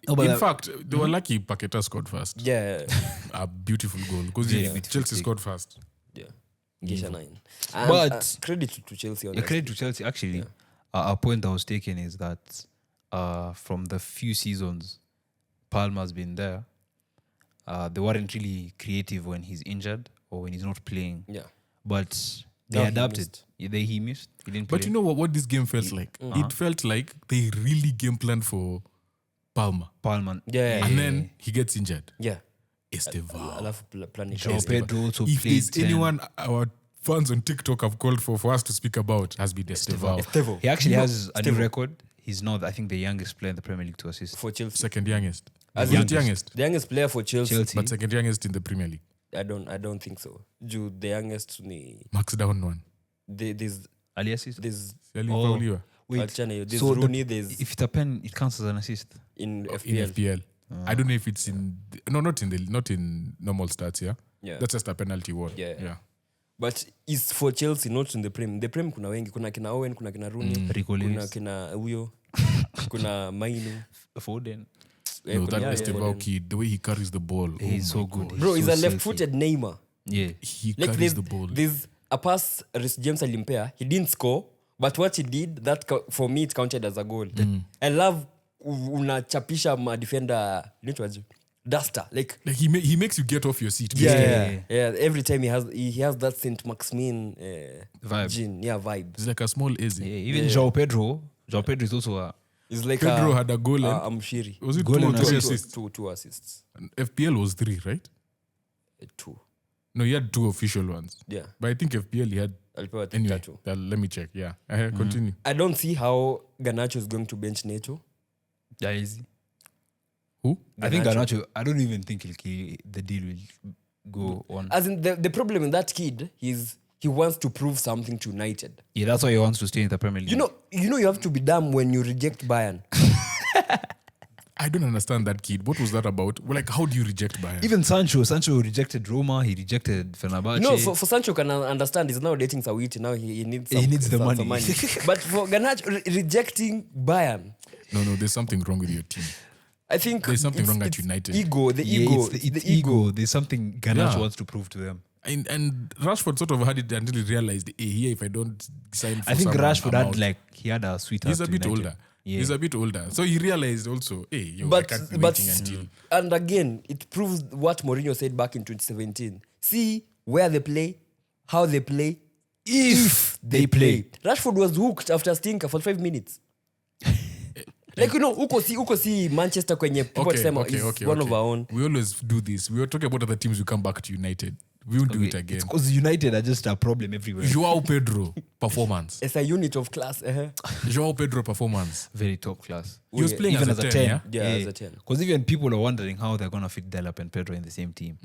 In fact, they were lucky Paqueta scored first. Yeah. A beautiful goal. Because Chelsea scored first. Yeah. Ingisha 9. But credit to Chelsea on yeah, that. credit to Chelsea. Actually, a point I was taking is that from the few seasons Palmer's been there, they weren't really creative when he's injured or when he's not playing. Yeah. But they No, he adapted. missed. He missed. He didn't play. But you know what this game felt like? It felt like they really game planned for Palmer. Palmer. Yeah. And then he gets injured. Yeah. Estevao. Alafu planish. Joao Pedro also If played there's 10. anyone our fans on TikTok have called for us to speak about, has been Estevao. He actually has a new record. He's not, I think, the youngest player in the Premier League to assist. For Chelsea. Second youngest. As Was it youngest? The youngest player for Chelsea. But second youngest in the Premier League. I don't think so. The youngest ni Max down one. there's Ali assist? Pauliwa. Wait. there's So Rooney, there's if it's a pen, it counts as an assist. in In FPL. FPL. I don't know if it's in not in normal stats, yeah? Yeah. That's just a penalty one. Yeah. But it's for Chelsea, not in the Prem. The Prem kuna wengi, kuna kina Owen, kuna kina Rooney, Rico kuna Lewis. kina Uyo, kuna Mainu. Foden. No, that yeah, Estevao kid, the way he carries the ball. He's oh so my good. God. Bro, he's so a silky. left-footed Neymar. Yeah. He Like carries the ball. there's a pass Reece James alimpea. He didn't score, but what he did, for me, it counted as a goal. I love unachapisha ma defender duster. Like he makes you get off your seat. yeah. Every time he has that Saint Maximin Vibe. gene, vibe. It's like a small Yeah, easy. even Joao Pedro. Joao Pedro is also a... It's like Pedro had a goal and Amshiri. was it goal 2 or and 3 assist. assists? Two assists. And FPL was 3, right? 2. No, he had 2 official ones. Yeah. But I think FPL he had Alipewa anyway. tatu. Let me check. Yeah. Continue. I don't see how Garnacho is going to bench Neto. Yeah, easy. Who? I think Garnacho. Garnacho, I don't even think the deal will go on. As in the problem with that kid is he wants to prove something to United. Yeah, that's why he wants to stay in the Premier League. You know you have to be dumb when you reject Bayern. I don't understand that kid. What was that about? Well, like, how do you reject Bayern? Even Sancho rejected Roma, he rejected Fenerbahce. No, for Sancho can understand he's now dating Sawiti. Now he needs He needs the money. But for Garnacho rejecting Bayern, No, there's something wrong with your team. I think There's something it's- wrong at it's United. Ego, the Yeah, ego, it's the ego. There's something Garnacho Yeah. wants to prove to them. And Rashford sort of had it until he realized, hey, here, if I don't sign for I think someone, Rashford I'm had out. he had a sweetheart. He's a to bit United. older. Yeah. He's a bit older. So he realized also, hey, yo, I But can't be waiting until... and again, it proves what Mourinho said back in 2017. See where they play, how they play, if they play. Rashford was hooked after stinker for 5 minutes. Like, uko si Manchester kwenye people sema is one of our own. We always do this. We were talking about other teams, we come back to United. We won't do it again. It's because United are just a problem everywhere. Joao Pedro performance. It's a unit of class. Joao Pedro performance. Very top class. He was playing Even as a 10, yeah? Yeah, as a 10. Because even people are wondering how they're going to fit Delap and Pedro in the same team.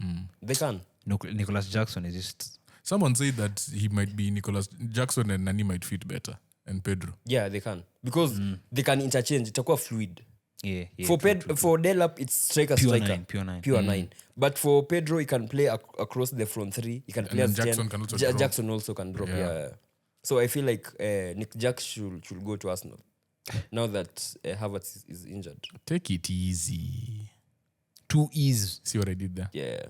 They can. Nicholas Jackson is just... Someone said that he might be Nicholas Jackson and Nani might fit better. And Pedro. Yeah, they can. Because they can interchange. Itakuwa fluid. Yeah. For Delap, it's striker. Pure 9. But for Pedro, he can play across the front 3. He can play then as 10. Jackson can also drop. Jackson also can drop. Yeah. So I feel like Nick Jack should go to Arsenal now that Havertz is injured. Take it easy. 2 E's. See what I did there? Yeah.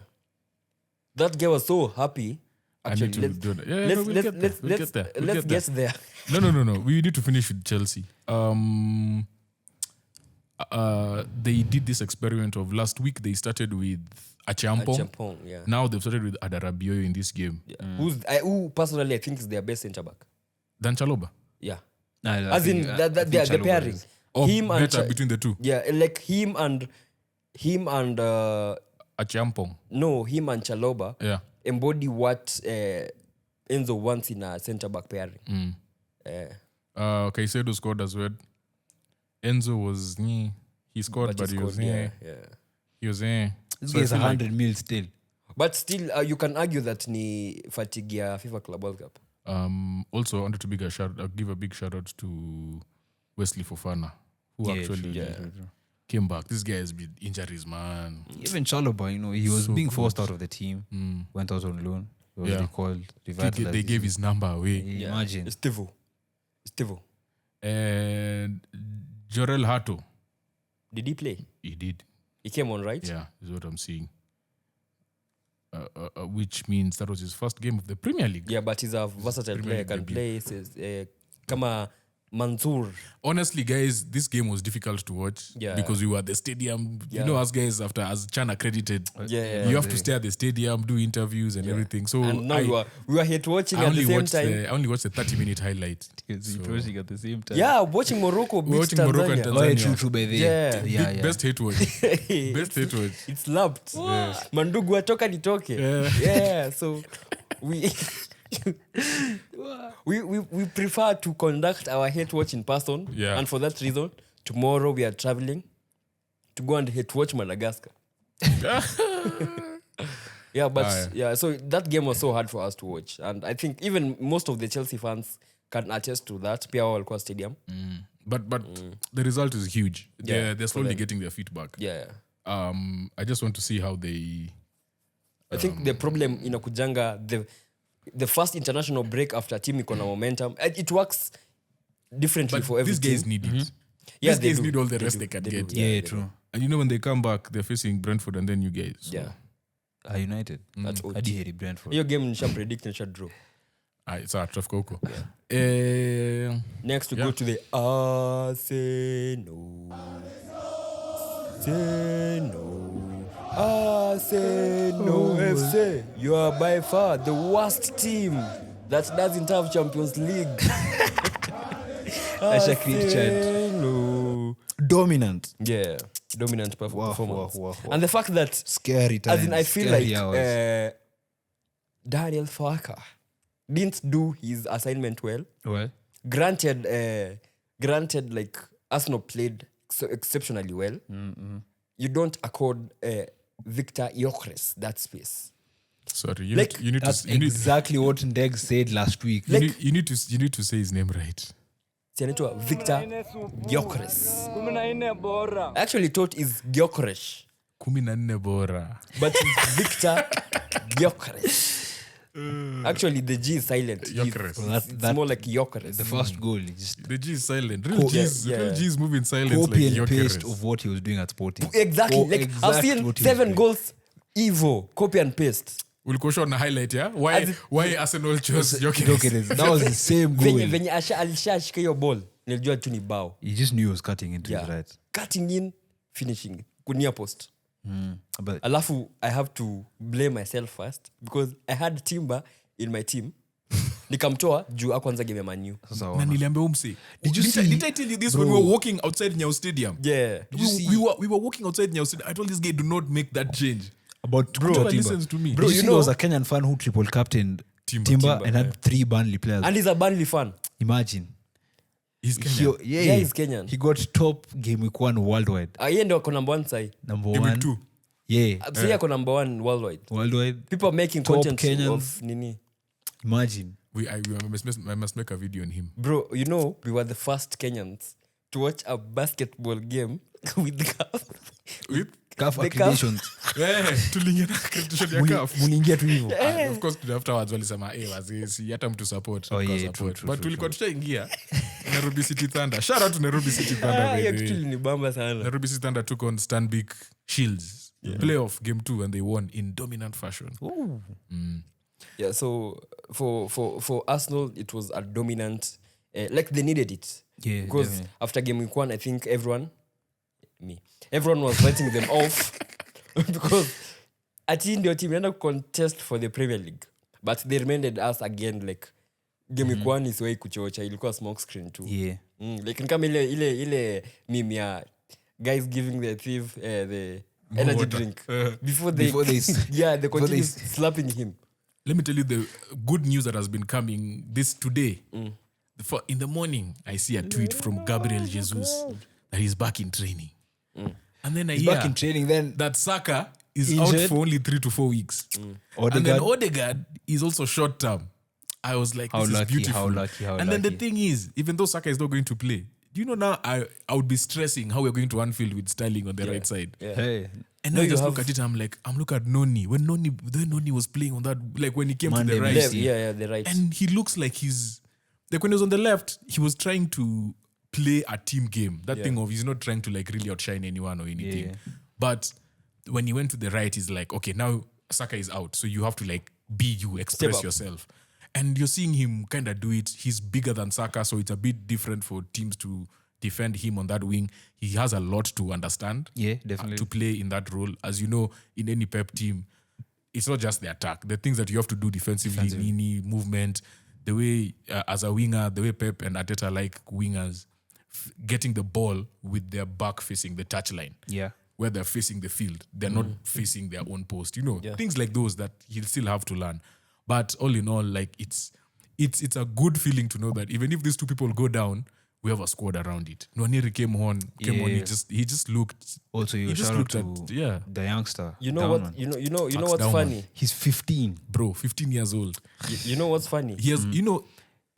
That guy was so happy. I need Actually, to do that. Yeah, no, we'll get there. We'll get there. We'll let's get there. get there. No. We need to finish with Chelsea. They did this experiment of last week. They started with Achampong. Champong, yeah. Now they've started with Adarabioyo in this game. Yeah. Who personally I think is their best centre back. Dan Chaloba. Yeah. I As in think- that I they are think the Chalobah pairing. is- Or Him and better between the two. yeah, like him and Achampong. him and Chaloba Yeah. embody what Enzo wants in a centre back pairing. Caicedo scored as well. Enzo was he scored, but he was yeah. he was This So I guy is feel like, 100 mil still. But still, you can argue that ni fatigue ya FIFA Club World Cup. also I wanted to give a big shout out to Wesley Fofana, who actually came back. This guy has been injuries, man. Even Chalobah, he was So being good. forced out of the team. Went out on loan. He was Yeah. recalled. They gave his number away. Imagine. Estevo. And Jorel Hato, Did he play? he did. He came on, right? Yeah, is what I'm seeing. Which means that was his first game of the Premier League. Yeah, but he's a versatile Premier player. League Can debut. play. Kama Mansour. Honestly, guys, this game was difficult to watch Yeah. because we were at the stadium. Yeah. You know, us guys, as Chan accredited, Yeah. you have to stay at the stadium, do interviews and everything. So And now we were hate watching I at the only same watched time. I only watched the 30-minute highlight. Because you're watching at the same time. Yeah, watching Morocco beat Watching Morocco and Tanzania. Oh, yeah, Tanzania. true, by the Yeah. yeah. Best hate watch. Best hate watch. It slapped. Mandugu atoka nitoke. Yeah, so we we prefer to conduct our hate watch in person. Yeah. And for that reason, tomorrow we are traveling to go and hate watch Madagascar. Yeah, but so that game was so hard for us to watch. And I think even most of the Chelsea fans can attest to that. Pia walikuwa stadium. But the result is huge. Yeah, They're slowly getting their feet back. Yeah. I just want to see how they I think the problem inakujanga the first international break after team iko na momentum. It works differently but for every these team. guys need it. Yeah, These they guys do. need all the They rest do. they can They get. do. Yeah, they true. And when they come back, they're facing Brentford and then you guys. So, Yeah. United. That's OT. Hadi heri Brentford. Hiyo game nisha predict nisha draw. It's a tough coco. Next we Yeah. go to the Arsenal FC. You are by far the worst team that doesn't have Champions League. Asha Creed chant. Arsenal. Dominant. Yeah, dominant performance. wow. And the fact that, Scary times. as in, I feel Scary like hours. Daniel Farker didn't do his assignment well. Well, Granted, like Arsenal played exceptionally well. You don't accord Victor Györekes that space. Sorry, Like, you need that's to you need, exactly what Ndegz said last week. you need to say his name right. Senator Victor Györekes. I actually thought it's Györekes, 14 bora. but it's Victor Györekes. Actually, the G is silent. Györekes. Well, It's more like Györekes. The first goal, he just The G is silent. Real G's move in silence like copy and paste Györekes. of what he was doing at Sporting. Exactly. Oh, Like exactly I've seen what he was 7 doing. goals. Evo, copy and paste. Ulikuwa show na highlight, yeah? Why Arsenal chose Györekes? Györekes. That was the same goal. Venye alishashika hiyo ball, nilijua tu ni bao. He just knew he was cutting into his right. Cutting in, finishing. Kunia post. But Alafu, I have to blame myself first because I had Timber in my team. Nikamtoa juu akwanza game ya Man U. Na niliambia umse. Did I tell you this when we were walking outside Nyao Stadium? Yeah. We were walking outside Nyao Stadium. I told this guy, do not make that change. about Whoever Timber. listens to me. Bro, you you know- know, there was a Kenyan fan who triple captained Timber and had 3 Burnley players. And he's a Burnley fan. Imagine. He's Kenyan. Yeah, he's Kenyan. He got top Gameweek 1 worldwide. Yeye ndio ako number 1 sai. Number Gameweek 1. 2. Yeah. Sai ako number 1 worldwide. Worldwide. People are making Top content Kenyans. of nini. Imagine. I must make a video on him. Bro, you know, we were the first Kenyans to watch a basketball game with With CAF The accreditations. tuliingia na accreditation ya CAF. Muliingia tu hivyo. Of course afterwards walisema wazee si hata mtu support but tulikuwa tushaingia Nairobi City Thunder. Shout out to Nairobi City Thunder. hiyo kitu ilinibamba sana. Nairobi City Thunder took on Stanbic Shields playoff game 2 and they won in dominant fashion. Yeah, so for Arsenal it was a dominant like they needed it. Yeah, because definitely. after game week 1 I think everyone was writing them off because ati ndio team inaenda contest for the Premier League, but they reminded us again like game week 1 is way kuchocha, ilikuwa smoke screen too. Yeah. Like kama ile meme ya guys giving the thief the energy water. drink before they they continue slapping him. Let me tell you the good news that has been coming this today. In the morning, I see a tweet from Gabriel Jesus that he's back in training. And then I hear Back in training then. that Saka is Injured. out for only 3 to 4 weeks. And then Odegaard is also short term. I was like, How this lucky, is beautiful. how lucky, how and then the lucky. thing is, even though Saka is not going to play, do you know now I would be stressing how we're going to Anfield with Sterling on the right side. Yeah. Hey. And now I just look at it, I'm look at Noni. When Noni was playing on that, like when he came Monday to the right. Left, yeah, the right. And he looks like he's like when he was on the left, he was trying to play a team game. That thing of he's not trying to like really outshine anyone or anything. Yeah. But when he went to the right, he's like, okay, now Saka is out, so you have to like be you, express up. yourself. And you're seeing him kind of do it. He's bigger than Saka, so it's a bit different for teams to defend him on that wing. He has a lot to understand. Yeah, definitely. To play in that role. As you know, in any Pep team, it's not just the attack. The things that you have to do defensively, Nini, movement, the way as a winger, the way Pep and Arteta like wingers, getting the ball with their back facing the touchline. Yeah. Where they're facing the field. They're not facing their own post. You know, things like those that he'll still have to learn. But all in all, like it's a good feeling to know that even if these two people go down, we have a squad around it. Nwaneri came on, he just looked. Also, you He just shout out looked to at the youngster. You know down what? one. You know Max what's Downman. funny? He's 15. Bro, 15 years old. You know what's funny? He has, you know,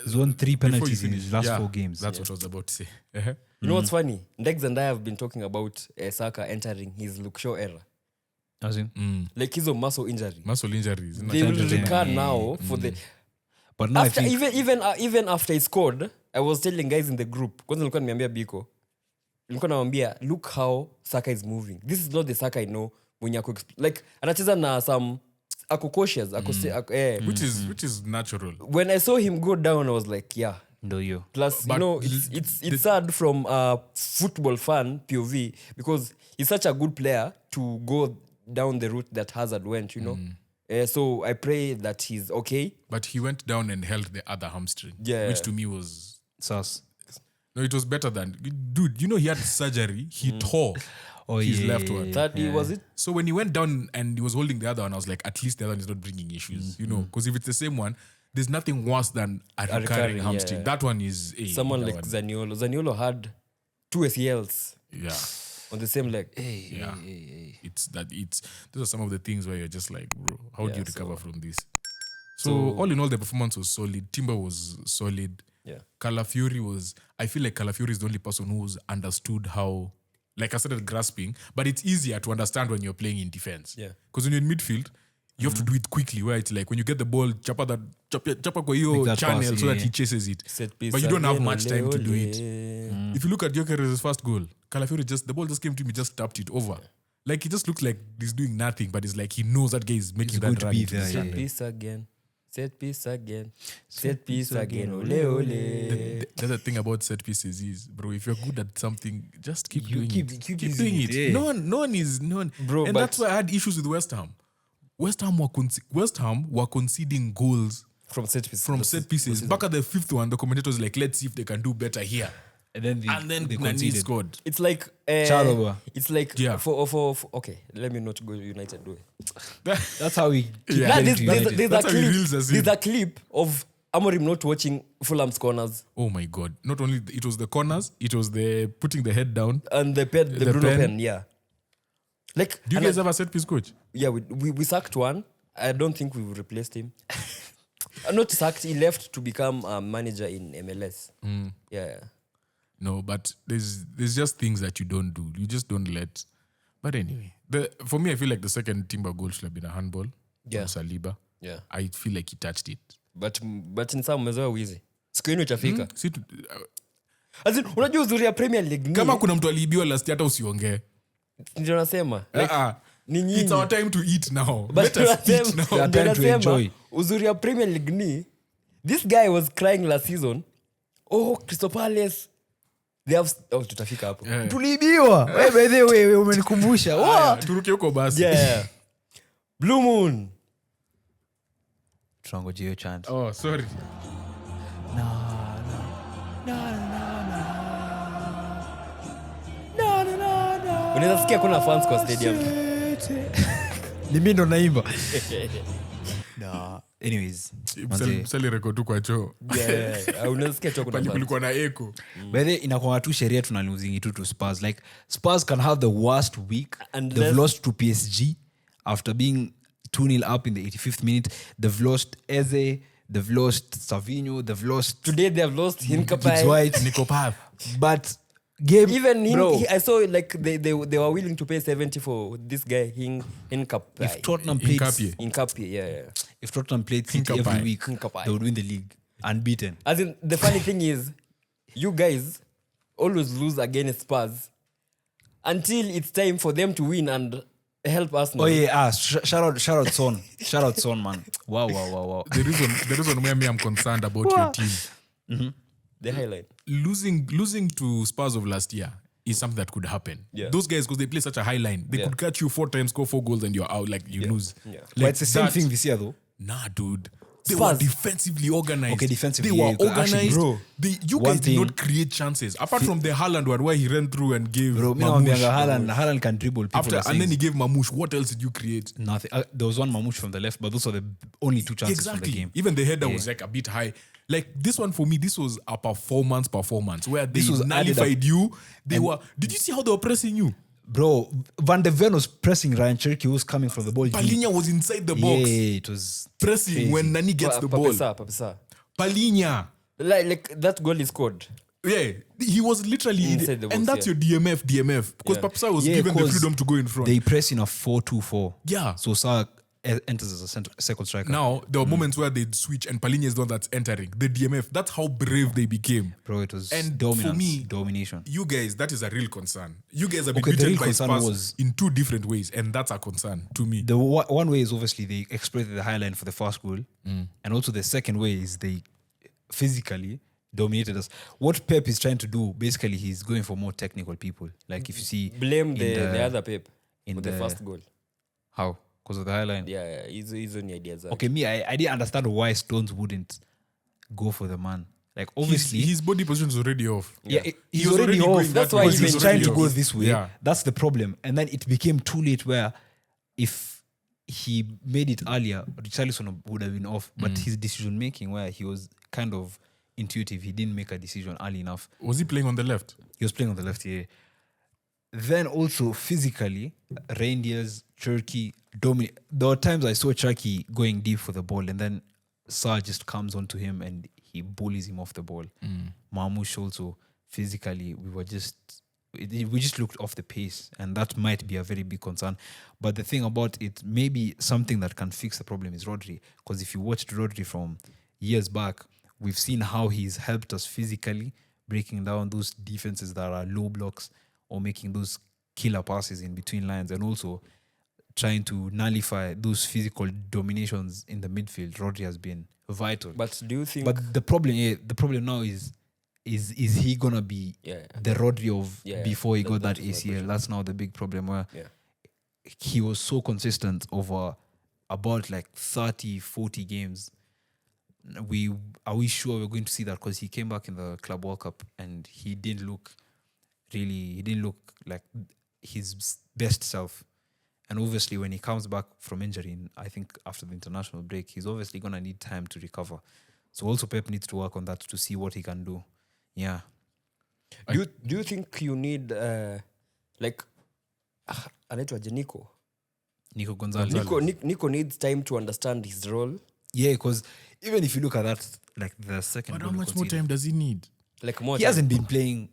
He's won 3 before you penalties in finish, his last 4 games. That's what I was about to say. You know what's funny? Ndegz and I have been talking about Saka entering his Luke Shaw era. As in? Like he's a muscle injury. Muscle injuries. They will Injury. recur now for the But now after I think even after he scored. I was telling guys in the group. Kwanza nilikuwa nimeambia Biko. Nilikuwa namwambia look how Saka is moving. This is not the Saka I know when you like anacheza na some ako cautious Which is natural. When I saw him go down I was like yeah. ndo hiyo. Plus, But you know, it's sad from a football fan POV because he's such a good player to go down the route that Hazard went, you know. So I pray that he's okay. But he went down and held the other hamstring. Yeah. Which to me was... Sus. No, it was better than... Dude, you know he had surgery. He tore his left one. 30, was it? So when he went down and he was holding the other one, I was like, at least the other one is not bringing issues, you know. Because if it's the same one, there's nothing worse than a recurring recurring, hamstring. yeah. That one is... Someone that like one. Zaniolo. Zaniolo had 2 ACLs Yeah. on the same leg. Yeah. Those are some of the things where you're just like, bro, how do you recover from this? So all in all, the performance was solid. Timber was solid. Yeah. Calafiori was... I feel like Calafiori is the only person who's understood how... Like I started grasping, but it's easier to understand when you're playing in defense. Yeah. Because when you're in midfield, you have to do it quickly, where it's like when you get the ball, chapa kwa hiyo that channel pass, so that yeah. he chases it. Set piece But you don't have again, much time to do it. ole. If you look at Györekes' first goal, Calafiori the ball just came to him, he just tapped it over. Like, it just looks like he's doing nothing, but it's like he knows that guy is making going that to run. be into the there, center. Set piece again. Set piece again. Set piece again. Ole, ole. The other thing about set pieces is, bro, if you're good at something, just keep doing keep it. using doing it, it. yeah. No one is... Bro, and but- that's why I had issues with West Ham. West Ham were conceding goals From set pieces. from set pieces. Back at the 5th one, the commentators were like, let's see if they can do better here. And then They they Nani conceded. scored. It's like Charova. it's like Yeah. for okay. Let me not go United way. That's how we keep Yeah. Nah, getting to United. That's how he reels us in. there's a clip of Amorim not watching Fulham's corners Oh my God. Not only it was the corners, it was the putting the head down. and the The Bruno pen. pen. Yeah. Like Do you and guys have a set piece coach? yeah, we sacked one. I don't think we've replaced him. Not sacked. He left to become a manager in MLS. Yeah. No, but there's just things that you don't do. You just don't let... But anyway, for me, I feel like the second Timber goal should have been a handball. Yeah. From Saliba. Yeah. I feel like he touched it. But in some mmezoea wizi. Siku yenu itafika. See, As in, unajua uzuri ya Premier League ni kama kuna mtu aliibiwa last hata usiongee. ndio nasema. Ni nyinyi. It's our time to eat now. But Let us eat now. Our time to enjoy. Uzuri ya Premier League ni this guy was crying last season. Oh, Crystal Palace. They have tutafika hapo. Tuliibiwa. Wewe umenikumbusha. Aya, turuke huko basi. Yeah. Blue Moon. Tunangoja hiyo chant. Oh, sorry. Unaweza sikia kuna fans kwa stadium. Ni mimi ndo naimba. Anyways, Sali record tu kwa choo. Yeah. Unaweza sikia tu kuna Pali fans. kulikuwa na echo. By the way, inakuwa tu sheria tuna losing it to Spurs. Like Spurs can have the worst week. Unless- They've lost to PSG after being 2-0 up in the 85th minute. They've lost Eze. They've lost Savinho. They've lost Today they have lost Gibbs Hinkapai. White. Nico Pav. But game, Even him, bro, I saw like they were willing to pay 70 for this guy Hinkapai. if Tottenham played, Nkapie. Hinkapai, yeah. if Tottenham played City every Hinkapai. week, Hinkapai. they would win the league unbeaten. As in, the funny thing is, you guys always lose against Spurs until it's time for them to win and help us. Oh yeah, shout out Son. Shout out Son, man. Wow. The reason why I'm concerned about your team. The highlight. Losing to Spurs of last year is something that could happen. Yeah. Those guys, because they play such a high line, they could catch you 4 times, score 4 goals, and you're out. Like you lose. Yeah. But Like it's the same that- thing this year, though. Nah, dude. They Spurs. were defensively organized. Okay, defensively, They were yeah, actually, organized. bro, You one guys did thing- not create chances. Apart from the Haaland one where he ran through and gave Bro, me Mamouche. Haaland can dribble. People After, are and saying then he gave Mamouche. What else did you create? nothing. There was one Mamouche from the left, but those are the only 2 chances from the Exactly. game. Even the header was like a bit high. Like this one for me, this was a performance where they This was added nullified you. They were. Did you see how they were pressing you? Bro, Van de Ven was pressing Ryan Cherky, who was coming from the ball. Palhinha was inside the box Yeah, it was pressing crazy. when Nani gets the ball. Papisa. Palhinha. Like that goal is scored. Yeah, he was literally Inside the box, and that's yeah. your DMF because Papisa was Yeah, given the 'cause freedom to go in front. They press in a 4-2-4. Yeah. So Saar enters as a second striker. Now there were moments where they'd switch and Palhinha is the one that's entering the DMF. That's how brave they became. Bro, it was And dominance, for me, domination. You guys, that is a real concern. You guys have been Okay, the beaten real by concern Spurs was- in 2 different ways, and that's a concern to me. The one way is obviously they exploited the high line for the first goal, and also the second way is they physically dominated us. What Pep is trying to do, basically, he's going for more technical people. Like if you see, Blame in the other Pep in for the the- first goal. how because of the high line. Yeah, hizo ni ideas. Okay, me, I didn't understand why Stones wouldn't go for the man. Like obviously, His body position is already off. he's He was already already off. going That's that why way. he Because he's was trying already to go off. this way. Yeah. That's the problem. And then it became too late where if he made it earlier, Richarlison would have been off. But his decision making, where he was kind of intuitive, he didn't make a decision early enough. Was he playing on the left? He was playing on the left, yeah. Then also physically, Reindeers, Cherky, dominate. There were times I saw Cherky going deep for the ball, and then Saar just comes onto him and he bullies him off the ball. Mamouche also physically, we just looked off the pace, and that might be a very big concern. But the thing about it, maybe something that can fix the problem is Rodri, because if you watched Rodri from years back, we've seen how he's helped us physically, breaking down those defenses that are low blocks or making those killer passes in between lines, and also trying to nullify those physical dominations in the midfield. Rodri has been vital. But do you think? But the problem now is he gonna be Yeah. the Rodri of Yeah, before he got that that is my ACL? question. That's now the big problem where Yeah. he was so consistent over about like 30, 40 games. Are we sure we're going to see that? Because he came back in the Club World Cup and he didn't look like his best self. And obviously when he comes back from injury, I think after the international break, he's obviously going to need time to recover. So also Pep needs to work on that to see what he can do. Yeah. Do you think you need anaitwa Nico? Nico Gonzalez. Nico needs time to understand his role. Yeah, because even if you look at that, like the second But goal how he much more conceded, time does he need? Like more. he hasn't been playing.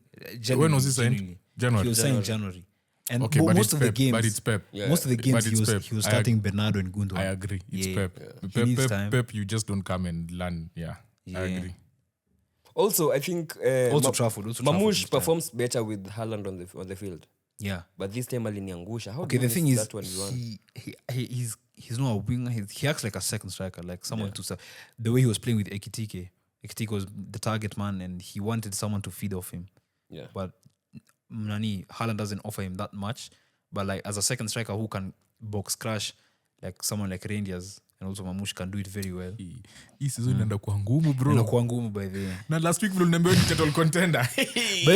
When was he signed? genuinely. January. He was signed in January. And Okay, but most it's of the Pep. games, But it's Pep. most of the games But he it's was Pep. he was starting Bernardo and Gundogan. I agree. It's Yeah. Pep. He needs Pep, time. Pep, you just don't come and learn. Yeah, I Yeah. agree. Also, I think Also Trafford. Also Trafford Mamouche this time. performs better with Haaland on the field. Yeah. But this time aliniangusha. How Okay, do you the thing miss is, that one you won? he's not a winger. He acts like a second striker, like someone to. The way he was playing with Ekitike was the target man, and he wanted someone to feed off him. Yeah. But Haaland doesn't offer him that much. But like as a second striker who can box crash, like someone like Rangers and also Mamouche can do it very well. Hii season inaenda kuwa ngumu bro. Inakuwa ngumu by the way. Na last week vile uliniambia ni title contender. But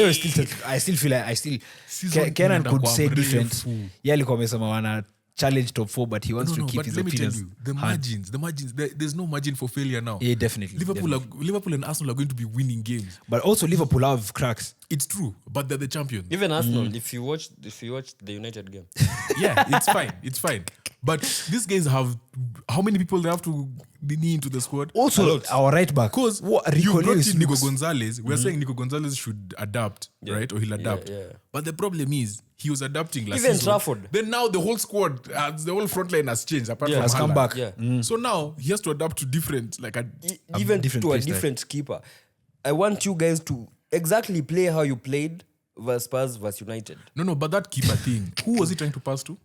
I still feel like Season Kenan inaenda could kuwa say mrefu. different. Yeah, alikuwa amesema wana challenge top 4, but he wants to keep but his let me tell opinions. you, the margins, there's no margin for failure now. Yeah, definitely. Liverpool and Arsenal are going to be winning games. But also Liverpool have cracks. It's true, but they're the champions. Even Arsenal, if you watch the United game. Yeah, it's fine. But these guys have how many people they have to knee into the squad? Also, our right back. Because you brought in Nico Gonzalez. We're saying Nico Gonzalez should adapt, right? Or he'll adapt. yeah. But the problem is he was adapting last Even season. Trafford. Then now the whole squad, the whole front line has changed. Apart from has come Haaland. back. Yeah. So now he has to adapt to different, Even different to a play style. different keeper. I want you guys to exactly play how you played versus Spurs versus United. No, but that keeper thing. Who was he trying to pass to?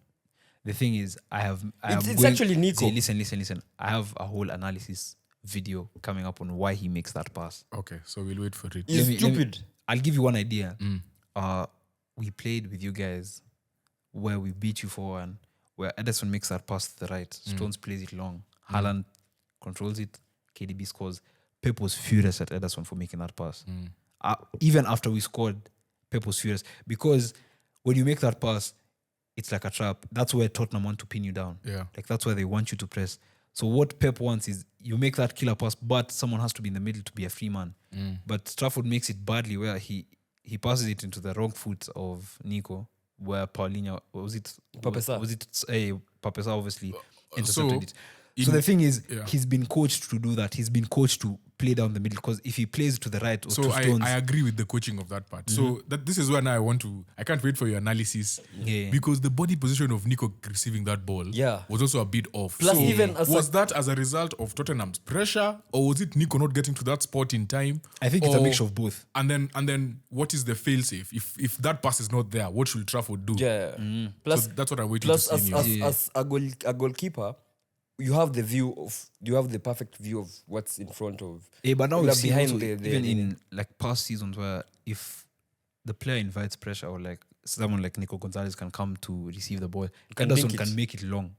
The thing is, It's actually Nico. See, listen. I have a whole analysis video coming up on why he makes that pass. Okay, so we'll wait for it. He's Let me- stupid. I'll give you one idea. We played with you guys where we beat you 4-1, where Ederson makes that pass to the right. Stones plays it long. Haaland controls it. KDB scores. Pep was furious at Ederson for making that pass. Even after we scored, Pep was furious. Because when you make that pass, it's like a trap. That's where Tottenham want to pin you down. Yeah. Like that's where they want you to press. So what Pep wants is you make that killer pass, but someone has to be in the middle to be a free man. But Trafford makes it badly where he passes it into the wrong foot of Nico, where Paulinho Papesa. was it Papesa obviously intercepted it. in- So the thing is, yeah. he's been coached to do that. He's been coached to play down the middle because if he plays to the right or So to Stones, I agree with the coaching of that part. So this is where now I can't wait for your analysis. Yeah. Because the body position of Nico receiving that ball Yeah. was also a bit off. Plus so even as was that as a result of Tottenham's pressure, or was it Nico not getting to that spot in time? I think it's a Or- mixture of both. And then what is the fail safe? If that pass is not there, what should Trafford do? Yeah. Plus, So that's what I'm waiting plus to see in you. as a goalkeeper, you have the perfect view of what's in front of. Yeah, but now like we've seen behind also, the- even in like past seasons where if the player invites pressure or like someone like Nico Gonzalez can come to receive the ball, can link Ederson it. can make it long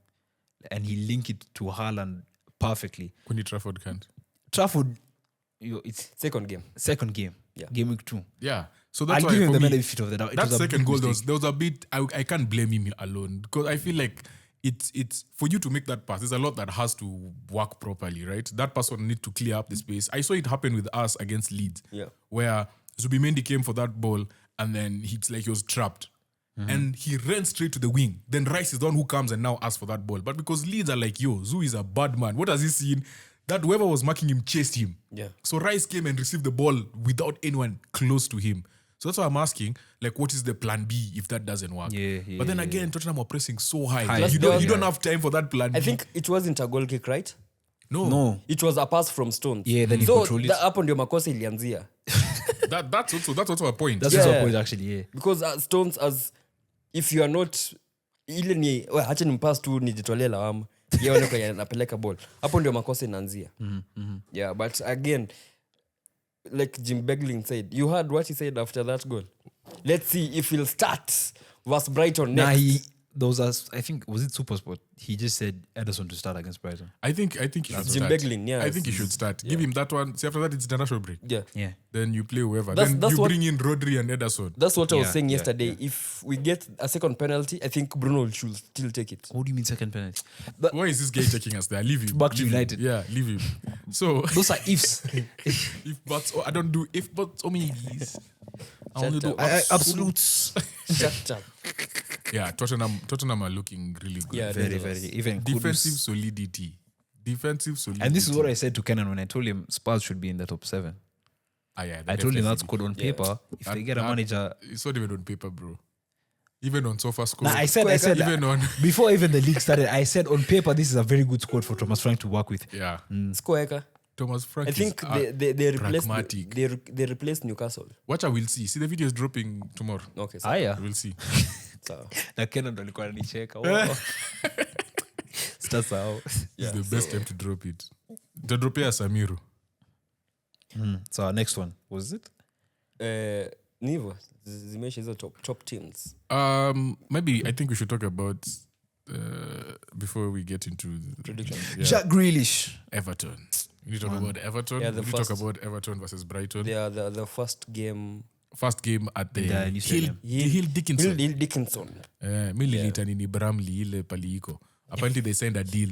and he link it to Haaland perfectly. When Trafford can't. Trafford, it's Second game. second game, Yeah. game week 2. Yeah. So that's I'll why give him for the me, benefit of the doubt. It that was a second big goal, there mistake. was a bit. I can't blame him alone because I feel like it's for you to make that pass. There's a lot that has to work properly, right? That pass will need to clear up the space. I saw it happen with us against Leeds, Yeah. where Zubimendi came for that ball and then it's like he was trapped. And he ran straight to the wing. Then Rice is the one who comes and now asks for that ball. But because Leeds are like, yo, Zu is a bad man. What has he seen? That whoever was marking him chased him. Yeah. So Rice came and received the ball without anyone close to him. So that's why I'm asking, like, what is the plan B if that doesn't work? Yeah, But then again, Tottenham are pressing so high. Plus You don't have time for that plan B. I think it wasn't a goal kick, right? No. It was a pass from Stones. Yeah, then he so controlled it. hapo ndio makosa ilianzia. That's also a point. That's Yeah. also a point actually, yeah. Because Stones, as if you are not ile ni acha nimpass tu nijitolee lawama yeye kwenye anapeleka ball, hapo ndio makosa inaanzia. Yeah, but again, like Jim Begling said, you heard what he said after that goal. Let's see if he'll start versus Brighton Nah, next. I think, was it Supersport? He just said Ederson to start against Brighton. I think he should Jim start. Begling, yeah. I think he should start. Give him that one. See, after that, it's international break. Yeah. Yeah. Then you play whoever. That's then you what- bring in Rodri and Ederson. That's what I was Yeah, saying yeah, yesterday. If we get a second penalty, I think Bruno should still take it. What do you mean second penalty? Why is this guy taking us there? Leave him. Back to Leave him. United. Yeah, leave him. So Those are ifs. if buts, I don't do if buts or maybes. I only do up. absolutes. Shut up. Yeah, Tottenham are looking really good. Yeah, Very, dangerous. very. Even Defensive Kudus. solidity. Defensive solidity. And this is what I said to Kenan when I told him Spurs should be in the top 7. Yeah, I told him that's definitely. good on paper. If they get a That- manager, It's not even on paper, bro. Even on sofa score. Nah, I said even on before even the league started, I said on paper this is a very good squad for Thomas Frank to work with. yeah. Squaker. Thomas Frank I think is they replaced pragmatic. they replaced Newcastle. Watch, I will see. See, the video is dropping tomorrow. Okay, so, Yeah. We'll see. so Na Kenan ndo alikuwa ananicheka. Sasa. It's the best time to drop it. Tadropea Samiru. So our next one was it? Nivo zimeisha hizo top teams. Maybe I think we should talk about before we get into Prediction. Jack Grealish. Everton. We need to talk about Everton. Yeah, the we talk first- about Everton versus Brighton. They are the first game. First game at the The new stadium. Hill Dickinson. Hill Dickinson. Millilita nini Bramley ile paliiko. Apparently they signed a deal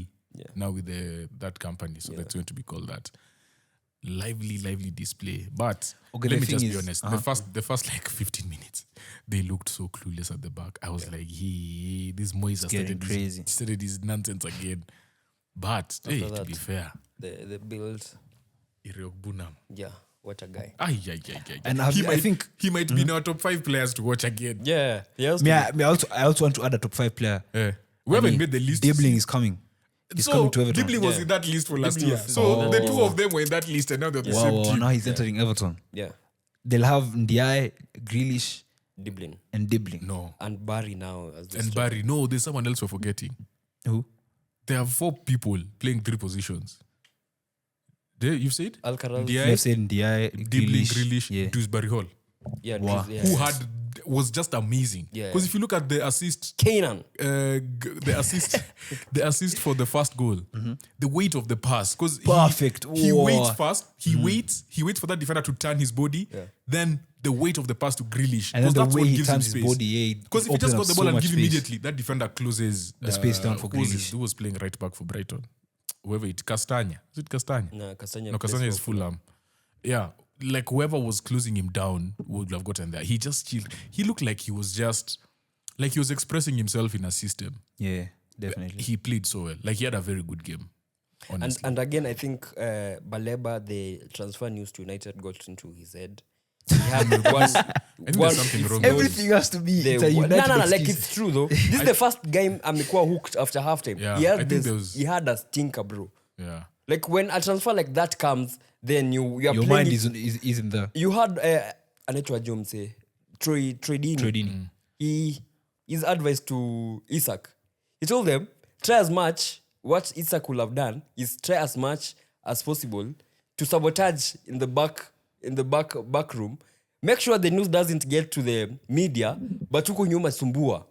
now with that company, so that's going to be called that. Lively display. But Okay, let the me thing just be is- honest. The first like 15 minutes, they looked so clueless at the back. I was like, hey, these Moyes are getting crazy. started this nonsense again. But hey, to that- be fair, The build. Iriok Bunam. Yeah, what a guy. Ay. And I I think he might be in our top 5 players to watch again. Yeah, he has I also want to add a top 5 player. We haven't made the list. Dibbling is coming. He's coming to Everton. Dibbling was in that list for last Dibbling year. was- So the two of them were in that list and now they're the same Wow, team. now he's entering Everton. Yeah, They'll have Ndiaye, Grealish, Diblin and Dibbling. No. and Barry now as the And Barry. No, there's someone else we're forgetting. Who? There are 4 people playing 3 positions. You've said? Alcaraz. They've said Ndiaye, Dibbling, Grealish, Yeah. Dewsbury Hall. Yeah, Wow. yeah. Who was just amazing. Yeah. Because if you look at the assist, Kenan. the assist for the first goal, the weight of the pass, because Perfect. He Wow. waits first. He waits for that defender to turn his body. Then the weight of the pass to Grealish, And then 'cause the that's way what he gives him turns his space. body, yeah, Because if you just got the ball and give immediately, that defender closes The space down for Grealish. Who was playing right back for Brighton? Whoever it Castagna. Is it Castagna? No, Castagna. No, plays Castagna is for- Fulham. Yeah, like whoever was closing him down would have gotten there. He just chilled. He looked like he was just like he was expressing himself in a system. Yeah, definitely. He played so well. Like he had a very good game. Honestly. And again, I think Baleba, the transfer news to United got into his head. He had one. there's something wrong with Everything has to be. It's a United no, like excuse. it's true though. This is the first game amekuwa hooked after halftime. Yeah, he I had think there was- he had a stinker, bro. Yeah. Like when a transfer like that comes, then you're Your playing mind it- isn't there. You had anaitwa Jomse Troy Dini. Trading. His advice to Isak, he told them try as much. What Isak would have done is try as much as possible to sabotage in the back room. Make sure the news doesn't get to the media, but huku nyuma sumbua.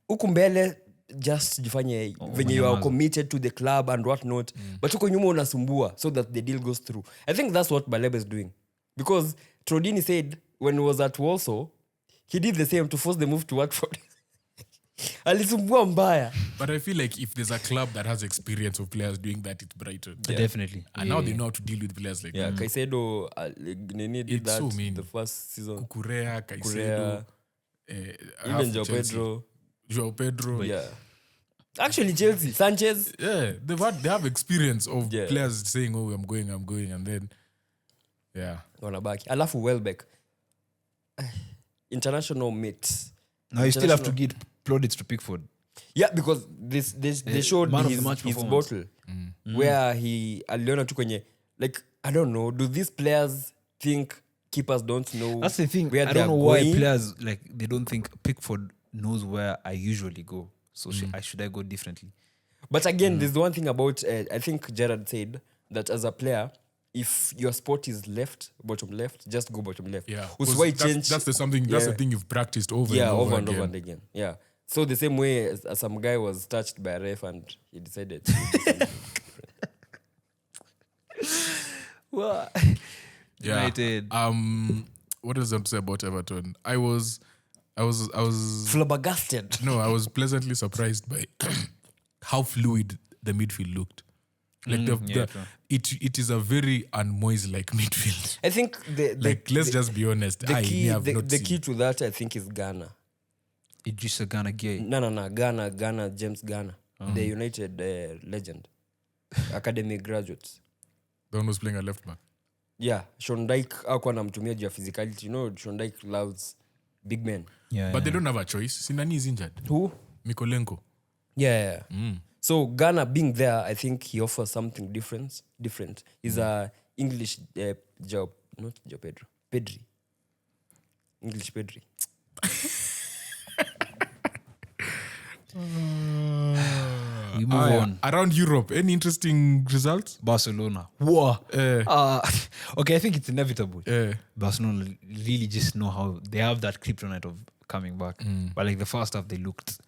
Huku mbele just jifanye venye you are committed to the club and what not, but huko nyuma unasumbua so that the deal goes through. I think that's what Baleba is doing, because Trodini said when he was at Warsaw he did the same to force the move to Watford. Alisumbua mbaya. But I feel like if there's a club that has experience of players doing that, it's Brighton. Definitely. And now they know how to deal with players like Yeah, that. Caicedo Nene did It's that so mean. the first season. Kukurea, Caicedo, Kukurea, even Joao Pedro. Joao Pedro. Yeah. Actually Chelsea, Sanchez. Yeah, they have experience of Yeah. players saying, "Oh, I'm going," and then, yeah, Wanabaki. Alafu Welbeck. International mates. Now you still have to give plaudits to Pickford. Yeah, because they showed man of the his match his performance. bottle where he aliona tu kwenye, like, I don't know, do these players think keepers don't know That's the thing. where I they're don't know why going? players they don't think Pickford knows where I usually go. So should I go differently? But again, there's one thing about I think Gerard said that as a player, if your spot is bottom left, just go bottom left. yeah. Usiwahi 'Cause change. That's the thing you've practiced over Yeah, and over and again. over and again. Yeah. So the same way as some guy was touched by a ref and he decided to do something. Well, Yeah. United. What else to say about Everton? I was Flabbergasted. no, I was pleasantly surprised by how fluid the midfield looked. Like true. it is a very unmoist-like midfield. I think Let's just be honest. the key the key to that I think is Ghana. Idrissa Gana Gay. No, Ghana, James Ghana, the United legend, academy graduates. The one who's playing a left back. Yeah, Sean Dyche hakuwa anamtumia juu ya physicality. You know, Sean Dyche loves big men. Yeah, But they don't have a choice. Sinani is injured. Who? Mikolenko. Yeah. So Ghana being there, I think he offers something different. He's a English Joe Pedro. Pedri. English Pedri. We move on. Around Europe, any interesting results? Barcelona. Whoa. Uh, Okay, I think it's inevitable. uh, Barcelona really just know how they have that kryptonite of coming back. But like the first half, they looked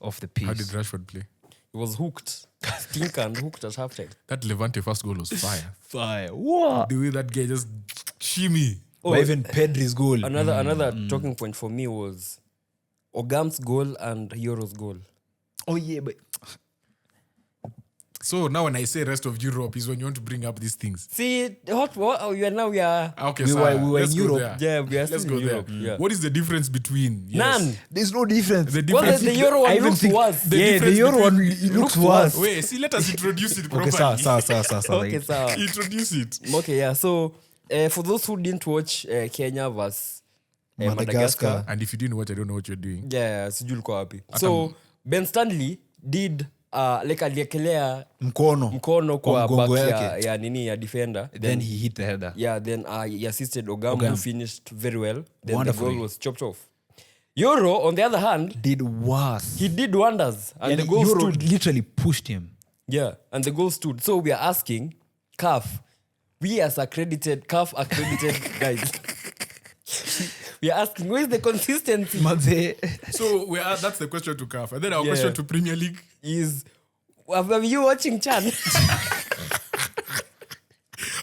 off the how did pace. Rashford play? He was hooked. Stinker and hooked at halftime. That Levante first goal was fire. Fire. Whoa. The way that guy just shimmy. But even Pedri's goal. Another talking point for me was Ogam's goal and Euro's goal. Oh yeah, but So now when I say rest of Europe is when you want to bring up these things. See, what we are now. We are. Okay, We so were let's in go Europe. there. Yeah, we are Let's still go in there. Europe. Yeah. What is the difference between None. there's no difference. The Well, difference the Euro one I even looks think- worse. the yeah, the difference Euro one between- looks worse. Wait, see, let us introduce it properly. Okay, sir. Okay, so Introduce it. okay, yeah. So for those who didn't watch Kenya versus Madagascar. Madagascar, And if you didn't watch, I don't know what you're doing. yeah, sijui ulikuwa wapi. So Ben Stanley did like aliekelea Mkono mkono kwa mgongo back yake. ya nini ya defender. Then he hit the header. Yeah, then he assisted Ogam, who finished very well. Then Wonderfully. the goal was chopped off. Euro, on the other hand, Did worse. he did wonders, and the goal Euro stood. literally pushed him. Yeah, and the goal stood. So we are asking CAF, we as CAF accredited guys, we are asking, where is the consistency? Manze. So that's the question to CAF. And then our Yeah. question to Premier League. Is are you watching Chan?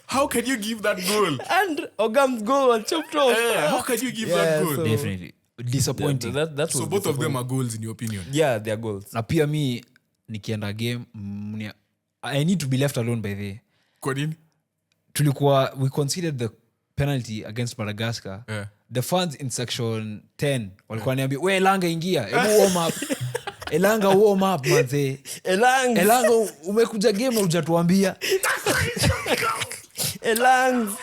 How can you give that goal? And Ogam's goal was chopped off. How can you give Yeah, that goal? so- Definitely. Disappointing. That So was both of them disappointing. are goals in your opinion. Yeah, they are goals. Na pia mi nikienda game I need to be left alone by the Kwa nini? we considered the penalty against Madagascar. Yeah. The fans in section 10 walikuwa niambia we Elanga ingia hebu warm up. Elanga warm up manze. Elanga umekuja game na hujatuambia. Elang.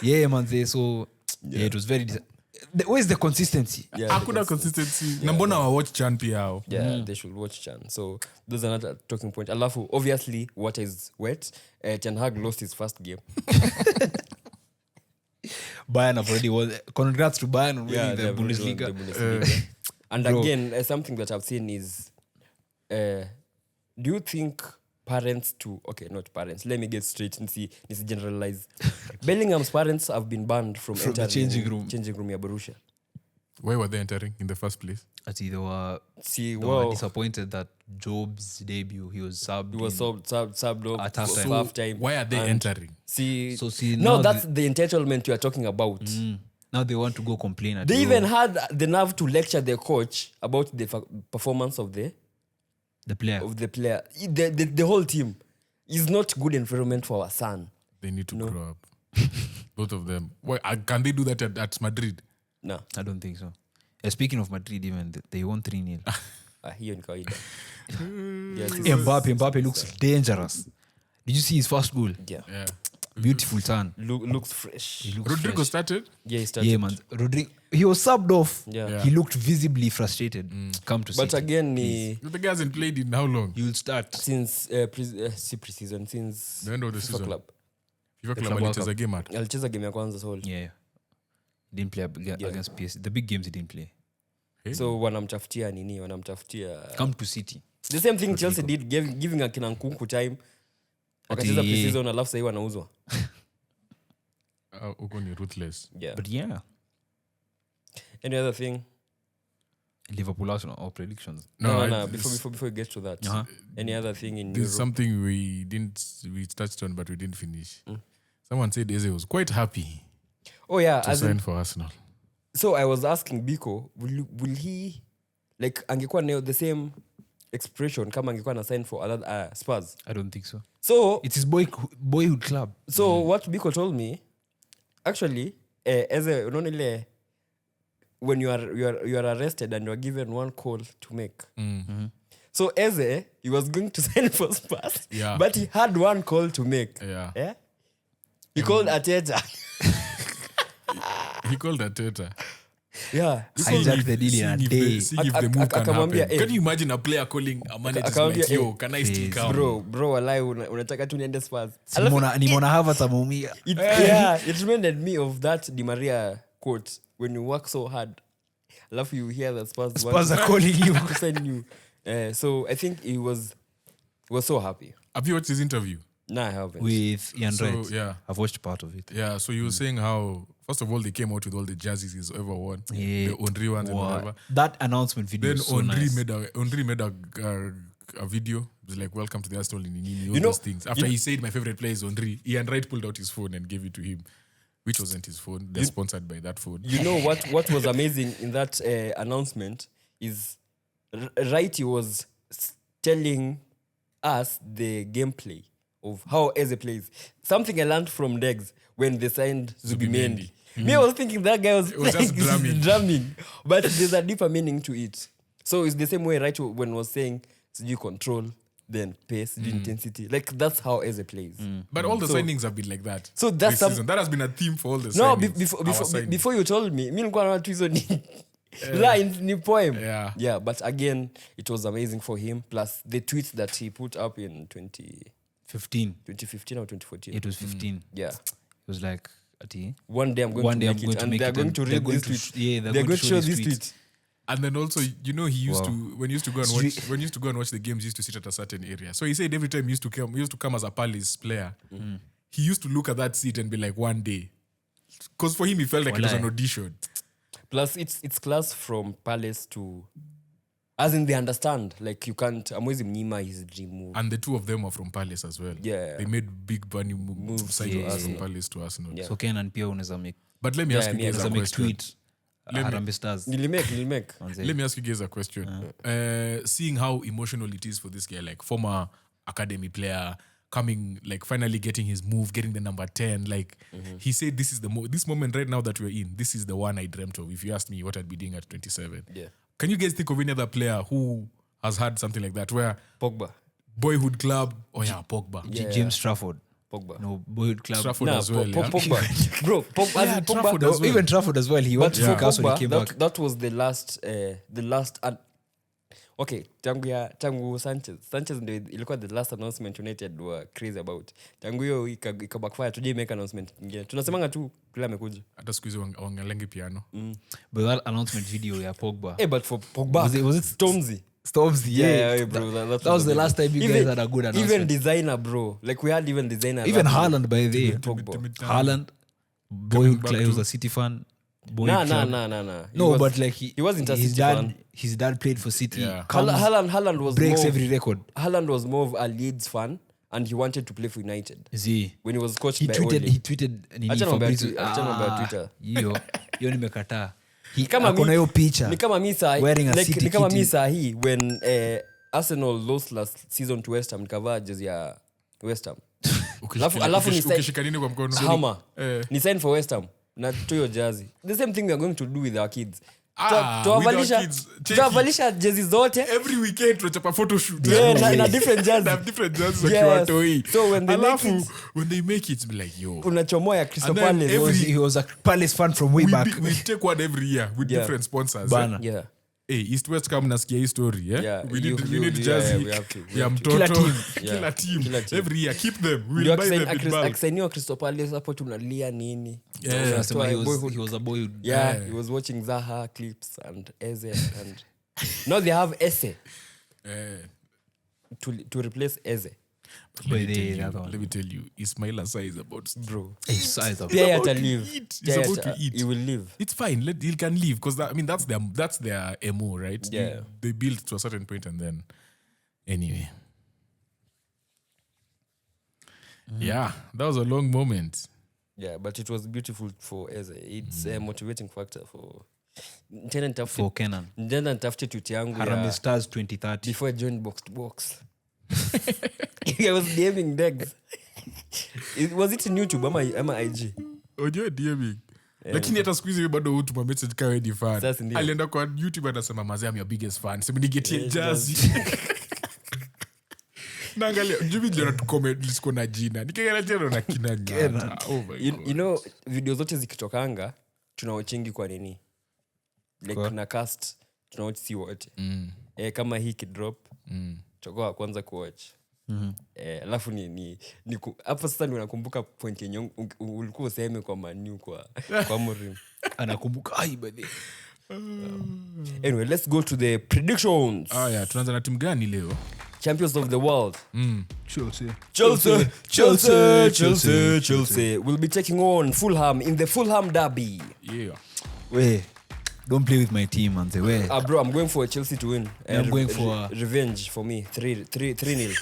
Yeah manze, so yeah, it was very where's the consistency? Yeah, Hakuna consistency. Na mbona wa watch Chan pia hao? Yeah, they should watch Chan. So those are another talking point. Alafu, obviously, water is wet. Ten Hag lost his first game. Bayern have already won. Congrats to Bayern on winning they the have already won Bundesliga. the Bundesliga. And Bro. again, something that I've seen is, do you think parents not parents, let me get straight and see generalize. Bellingham's parents have been banned from From the entering changing room. ya Borussia. Why were they entering in the first place? Actually, they were Wow. disappointed that Job's debut, he was subbed. He was subbed off At for halftime. half time. Why are they entering? See, So see, no, now that's the entitlement you are talking about. Now they want to go complain at They the even had the nerve to lecture their coach about the performance of the player. player. The whole team is not good environment for our son. They need to grow up. Both of them. Why can they do that at Madrid? No, I don't think so. Speaking of Madrid, even they won 3-0. hiyo ni kawaida. Yeah, Mbappe looks dangerous. Did you see his first goal? yeah. Yeah. Beautiful turn. Looks fresh. He looks Rodrigo fresh. started. Yeah, he started. Yeah, man. Rodrigo, he was subbed off. Yeah. He looked visibly frustrated. Come to But City. again, The guy hasn't played in how long? You'll start. since pre-season, since The end of the FIFA season. Club. FIFA Club Club World alicheza game at. Alicheza game ya kwanza soul. Yeah. He didn't play against PS. The big games he didn't play. So wanamtafutia Come to City. the same thing Chelsea did, giving akina Nkunku time. Wakacheza Ati- pre-season alafu sahii wanauzwa. Uko ni ruthless. Yeah. But yeah. Any other thing? Liverpool Arsenal or predictions. No. Before we get to that, Uh-huh. any other thing in There's Europe? something we touched on but we didn't finish. Someone said Eze was quite happy Oh yeah, to as in, sign for Arsenal. so I was asking Biko, will he like angekuwa nayo the same expression kama angekuwa na sign for other Spurs? I don't think so. So It's his boyhood club. what Biko told me, actually, as a unaona when you are arrested and you are given one call to make. So Eze, he was going to sign for Spurs, Yeah. but he had one call to make. Yeah. He called Ateta. He called Arteta. Yeah. Hijack the deal in a day. Seeing if the move can akamwambia, happen. Can you imagine a player calling a manager like, yo, can I still come? Bro, walai unataka tu niende Spurs. Nimeona Havertz ameumia. It reminded me of that Di Maria quote, when you work so hard, alafu you hear the Spurs are calling you to send you. So I think he was so happy. Have you watched his interview? No, I haven't. with Ian So, Wright? yeah. I've watched part of it. Yeah, so you were saying how, first of all, they came out with all the jerseys he's ever worn. Yeah. The Henry ones and whatever. That announcement video Then is so Henry nice. made a video. It was like, welcome to the Aston, all You know- those things. After he said, my favorite player is Henry, Ian Wright pulled out his phone and gave it to him, which wasn't his phone. They're sponsored by that phone. You know what was amazing in that announcement is Wrighty was telling us the gameplay of how Eze plays. Something I learned from Ndegz when they signed Zubimendi. Me, I was thinking that guy was just drumming. But there's a deeper meaning to it. So it's the same way Wright when was saying you control, then pace, intensity. Like that's how Eze plays. But all the signings have been like that. So that's this season. That has been a theme for all the No, signings. before you told me, nilikuwa na tuizo ni poem. Yeah. But again, it was amazing for him. Plus the tweet that he put up in 2015 or 2014. It was 15. Yeah. It was like, One day I'm going to make it, and they're going to read this tweet. They're going to show this tweet. And then also, he used to when he used to go and watch the games, he used to sit at a certain area. So he said every time he used to come as a Palace player, he used to look at that seat and be like, one day, because for him he felt like it was an audition. Plus, it's class from Palace to, as in they understand. Like you can't. Amwezi mnyima his dream move. And the two of them are from Palace as well. Yeah. They made big bunny moves from Palace to Arsenal. Yeah. so Kenan pia unaweza make But let me ask you guys a question. tweet Harambee Stars. Nilimake. Let me ask you guys a question. Seeing how emotional it is for this guy, like former academy player, coming, like finally getting his move, getting the number 10. Like he said, this is this moment right now that we're in, this is the one I dreamt of. If you asked me what I'd be doing at 27. Yeah. Can you guys think of any other player who has had something like that, where Pogba. boyhood club? Oh yeah, Pogba. Yeah. James Trafford. Pogba. No, boyhood club. Trafford as well. yeah? Pogba. Bro, Pogba. Yeah, Pogba. Trafford No, as well. even Trafford as well. He went But to for Newcastle when he came Pogba, back. that was the last. Okay, tangu Sanchez ndio ilikuwa the last announcement United were crazy about. Tangu hiyo ikabackfire, tujai make announcement nyingine. Tunasemanga tu kila amekuja. Hata siku hizi wangalengi piano. But that announcement video ya Pogba. But for Pogba, Was it Stormzy? Stormzy, yeah. Bro. That was the last time you guys had a good announcement. Even designer, bro. Like we had even designer. Even Haaland, by the way. Pogba. Haaland, boyhood back club. He was to- a City fan. Nah. No, but like he wasn't a his City dad. fan. His dad played for City. Yeah. Comes, Haaland was breaks more, every record. Haaland was more of a Leeds fan, and he wanted to play for United Z. when he was coached He by tweeted. Ole. He tweeted. Nini Achana mambo ya Fabrizio. achana mambo ya Twitter. Hiyo nimekataa. Kama Akona hiyo picha. Ni kama mi saa Wearing a like, City ni kama kitty. mi saa hii when Arsenal lost last season to West Ham, nikavaa jezi ya West Ham. Alafu ni sign Ukishika nini kwa mkono? Hammer. Ni sign for West Ham na tuyo jezi. The same thing we are going to do with our kids. with our kids. Tutawavalisha jezi zote. Every weekend tunachapa photo shoot. Yeah, na different jerseys. They have different jerseys Yes. wakiwa watoi. So when they make Alafu, it- when they make it, be like, yo. Unachomoa ya Crystal And then Palace. He was a Palace fan from way back. We take one every year with Yeah. different sponsors. Bana. Yeah. Hey, East West come nasikia hii story, yeah? Yeah, We need you- jersey. yeah, we have to, we Ya have to. mtoto. Kila team. Kila Yeah, team. kila team. Every year. Keep them. We'll Ndio buy them in bulk. akisainiwa Crystal Palace hapo tunalia nini. Yeah. Anasema he Boyhood. was a boyhood. Yeah, he was watching Zaha clips and Eze and now they have Eze Eh, to replace Eze. By the other one. let me tell you, Ismail Assar is about Bro. His size of. Pia about yata to leave. eat. Pia He's about yata- to eat. He will leave. It's fine. He can leave because that's their MO, right? Yeah. They build to a certain point and then anyway. Yeah, that was a long moment. Yeah, but it was beautiful for Eze. It's a motivating factor for Tena nitafute For Kenan. Nenda nitafute tweet yangu Harambee ya Stars 2030. before I joined box to box. I was DMing Ndegz. Was it in YouTube ama IG? Unajua DMing. Lakini hata siku hizi bado hutuma message kawe ni fan. Sasa ndio. Alienda kwa YouTube anasema mazee I'm your biggest fan. Sema nigetie jersey. Naangalia Jimmy ndio anatucomment lisiko na jina. Nikiangalia tena na kina Nyata. Oh my God. You know video zote zikitokanga tunawachingi kwa nini? like Kwa? na cast tunawatch si wote kama hii kidrop chokoa kwanza kuwatch alafu hapo sasa ndio nakumbuka point yenye ulikuwa useme kwa Manu kwa Morim anakumbuka ai bade. Anyway, let's go to the predictions. Yeah, tunaanza na timu gani leo? Champions of the world. Chelsea will be taking on Fulham in the Fulham derby. Yeah. Wait, don't play with my team, man. Wait. Bro, I'm going for Chelsea to win. I'm going for revenge for me. 3-0.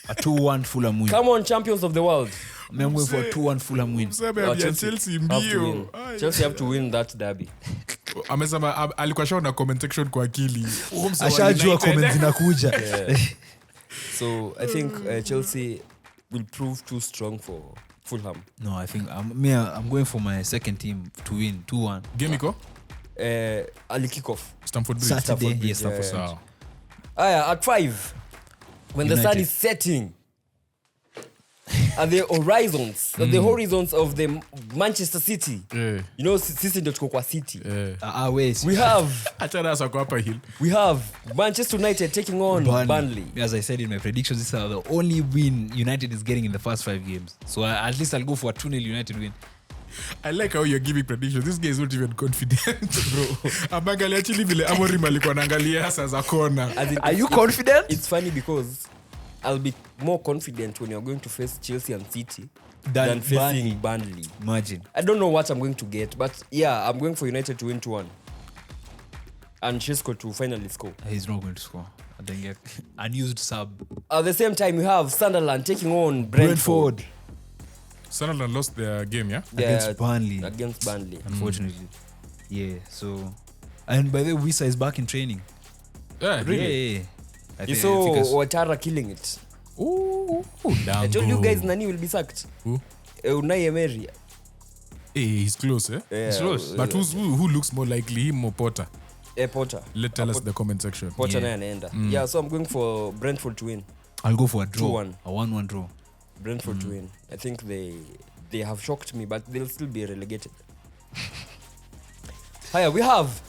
A 2-1 Fulham win. Come on, champions of the world. I'm going for a 2-1 Fulham win. Chelsea mbio. Chelsea have to win that derby. Amesema alikuwa shaona na comment section kwa akili. Ashajua comments zinakuja. So I think Chelsea will prove too strong for Fulham. No, I think I'm going for my second team to win 2-1. Game iko? Ali kick off. Stamford Bridge. Saturday, yes, Stamford. Sawa. At 5 when the sun is setting at the horizons of the Manchester City. Yeah. You know, sisi ndio tuko kwa City. Wait. We have Achana sasa kwa hapa hill. We have Manchester United taking on Burnley. As I said in my predictions, these are the only win United is getting in the first 5 games. So at least I'll go for a 2-0 United win. I like how you're giving predictions. This guy is not even confident, bro. Abangalia actually vile Amorim alikuwa anaangalia hasa za corner. Are you confident? It's funny because I'll be more confident when you're going to face Chelsea and City than facing Burnley. Imagine. I don't know what I'm going to get, but yeah, I'm going for United to win 2-1. And Chesco to finally score. He's not going to score. I think unused sub. At the same time, we have Sunderland taking on Brentford. Sunderland lost their game, yeah? Against Burnley. Against Burnley. Unfortunately. Yeah, so... And by the way, Wisa is back in training. Yeah, really? Yeah. You saw Ouattara killing it. Ooh, I told you guys Nani will be sacked. Who? Unai Emery. Hey, he's close, eh? Yeah, He's close. But who looks more likely, him or Potter? Potter. Tell us in the comment section. Potter naye anaenda. Yeah, so I'm going for Brentford to win. I'll go for a draw. 2-1. A 1-1 draw. Brentford to win. I think they have shocked me, but they'll still be relegated. Hiya, we have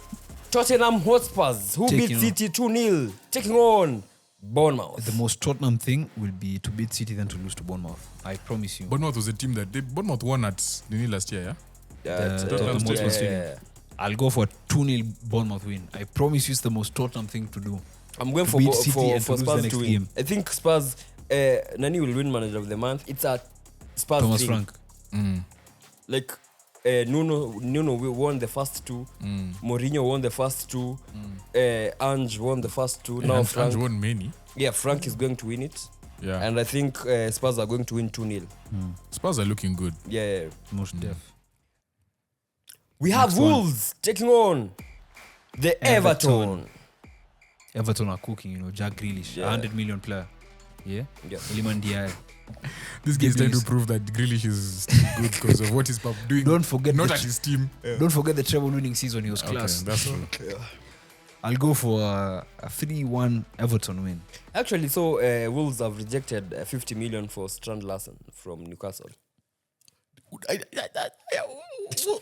Tottenham Hotspurs who beat City 2-0, taking on Bournemouth. The most Tottenham thing will be to beat City than to lose to Bournemouth. I promise you. Bournemouth was a team that Bournemouth won at Nini last year, yeah? Tottenham Hotspur. I'll go for a 2-0 Bournemouth win. I promise you it's the most Tottenham thing to do. I'm going to for beat City and to lose Spurs the next to win. game. I think Spurs, Nani will win Manager of the Month. It's a Spurs Thomas thing. Frank. Like Nuno won the first 2. Mourinho won the first 2. Ange won the first 2. Now Frank won many. Yeah, Frank is going to win it. Yeah. And I think Spurs are going to win 2-0. Spurs are looking good. Yeah. Most def. We have Wolves taking on the Everton. Everton are cooking, you know, Jack Grealish, 100 million player. Yeah? Yeah. Iliman Diaye. This guy is trying to prove that Grealish is still good because of what he's doing. Don't forget not at his team. Don't forget the treble winning season. He was class. Okay, that's true. I'll go for a 3-1 Everton win. Actually, so Wolves have rejected 50 million for Strand Larsen from Newcastle.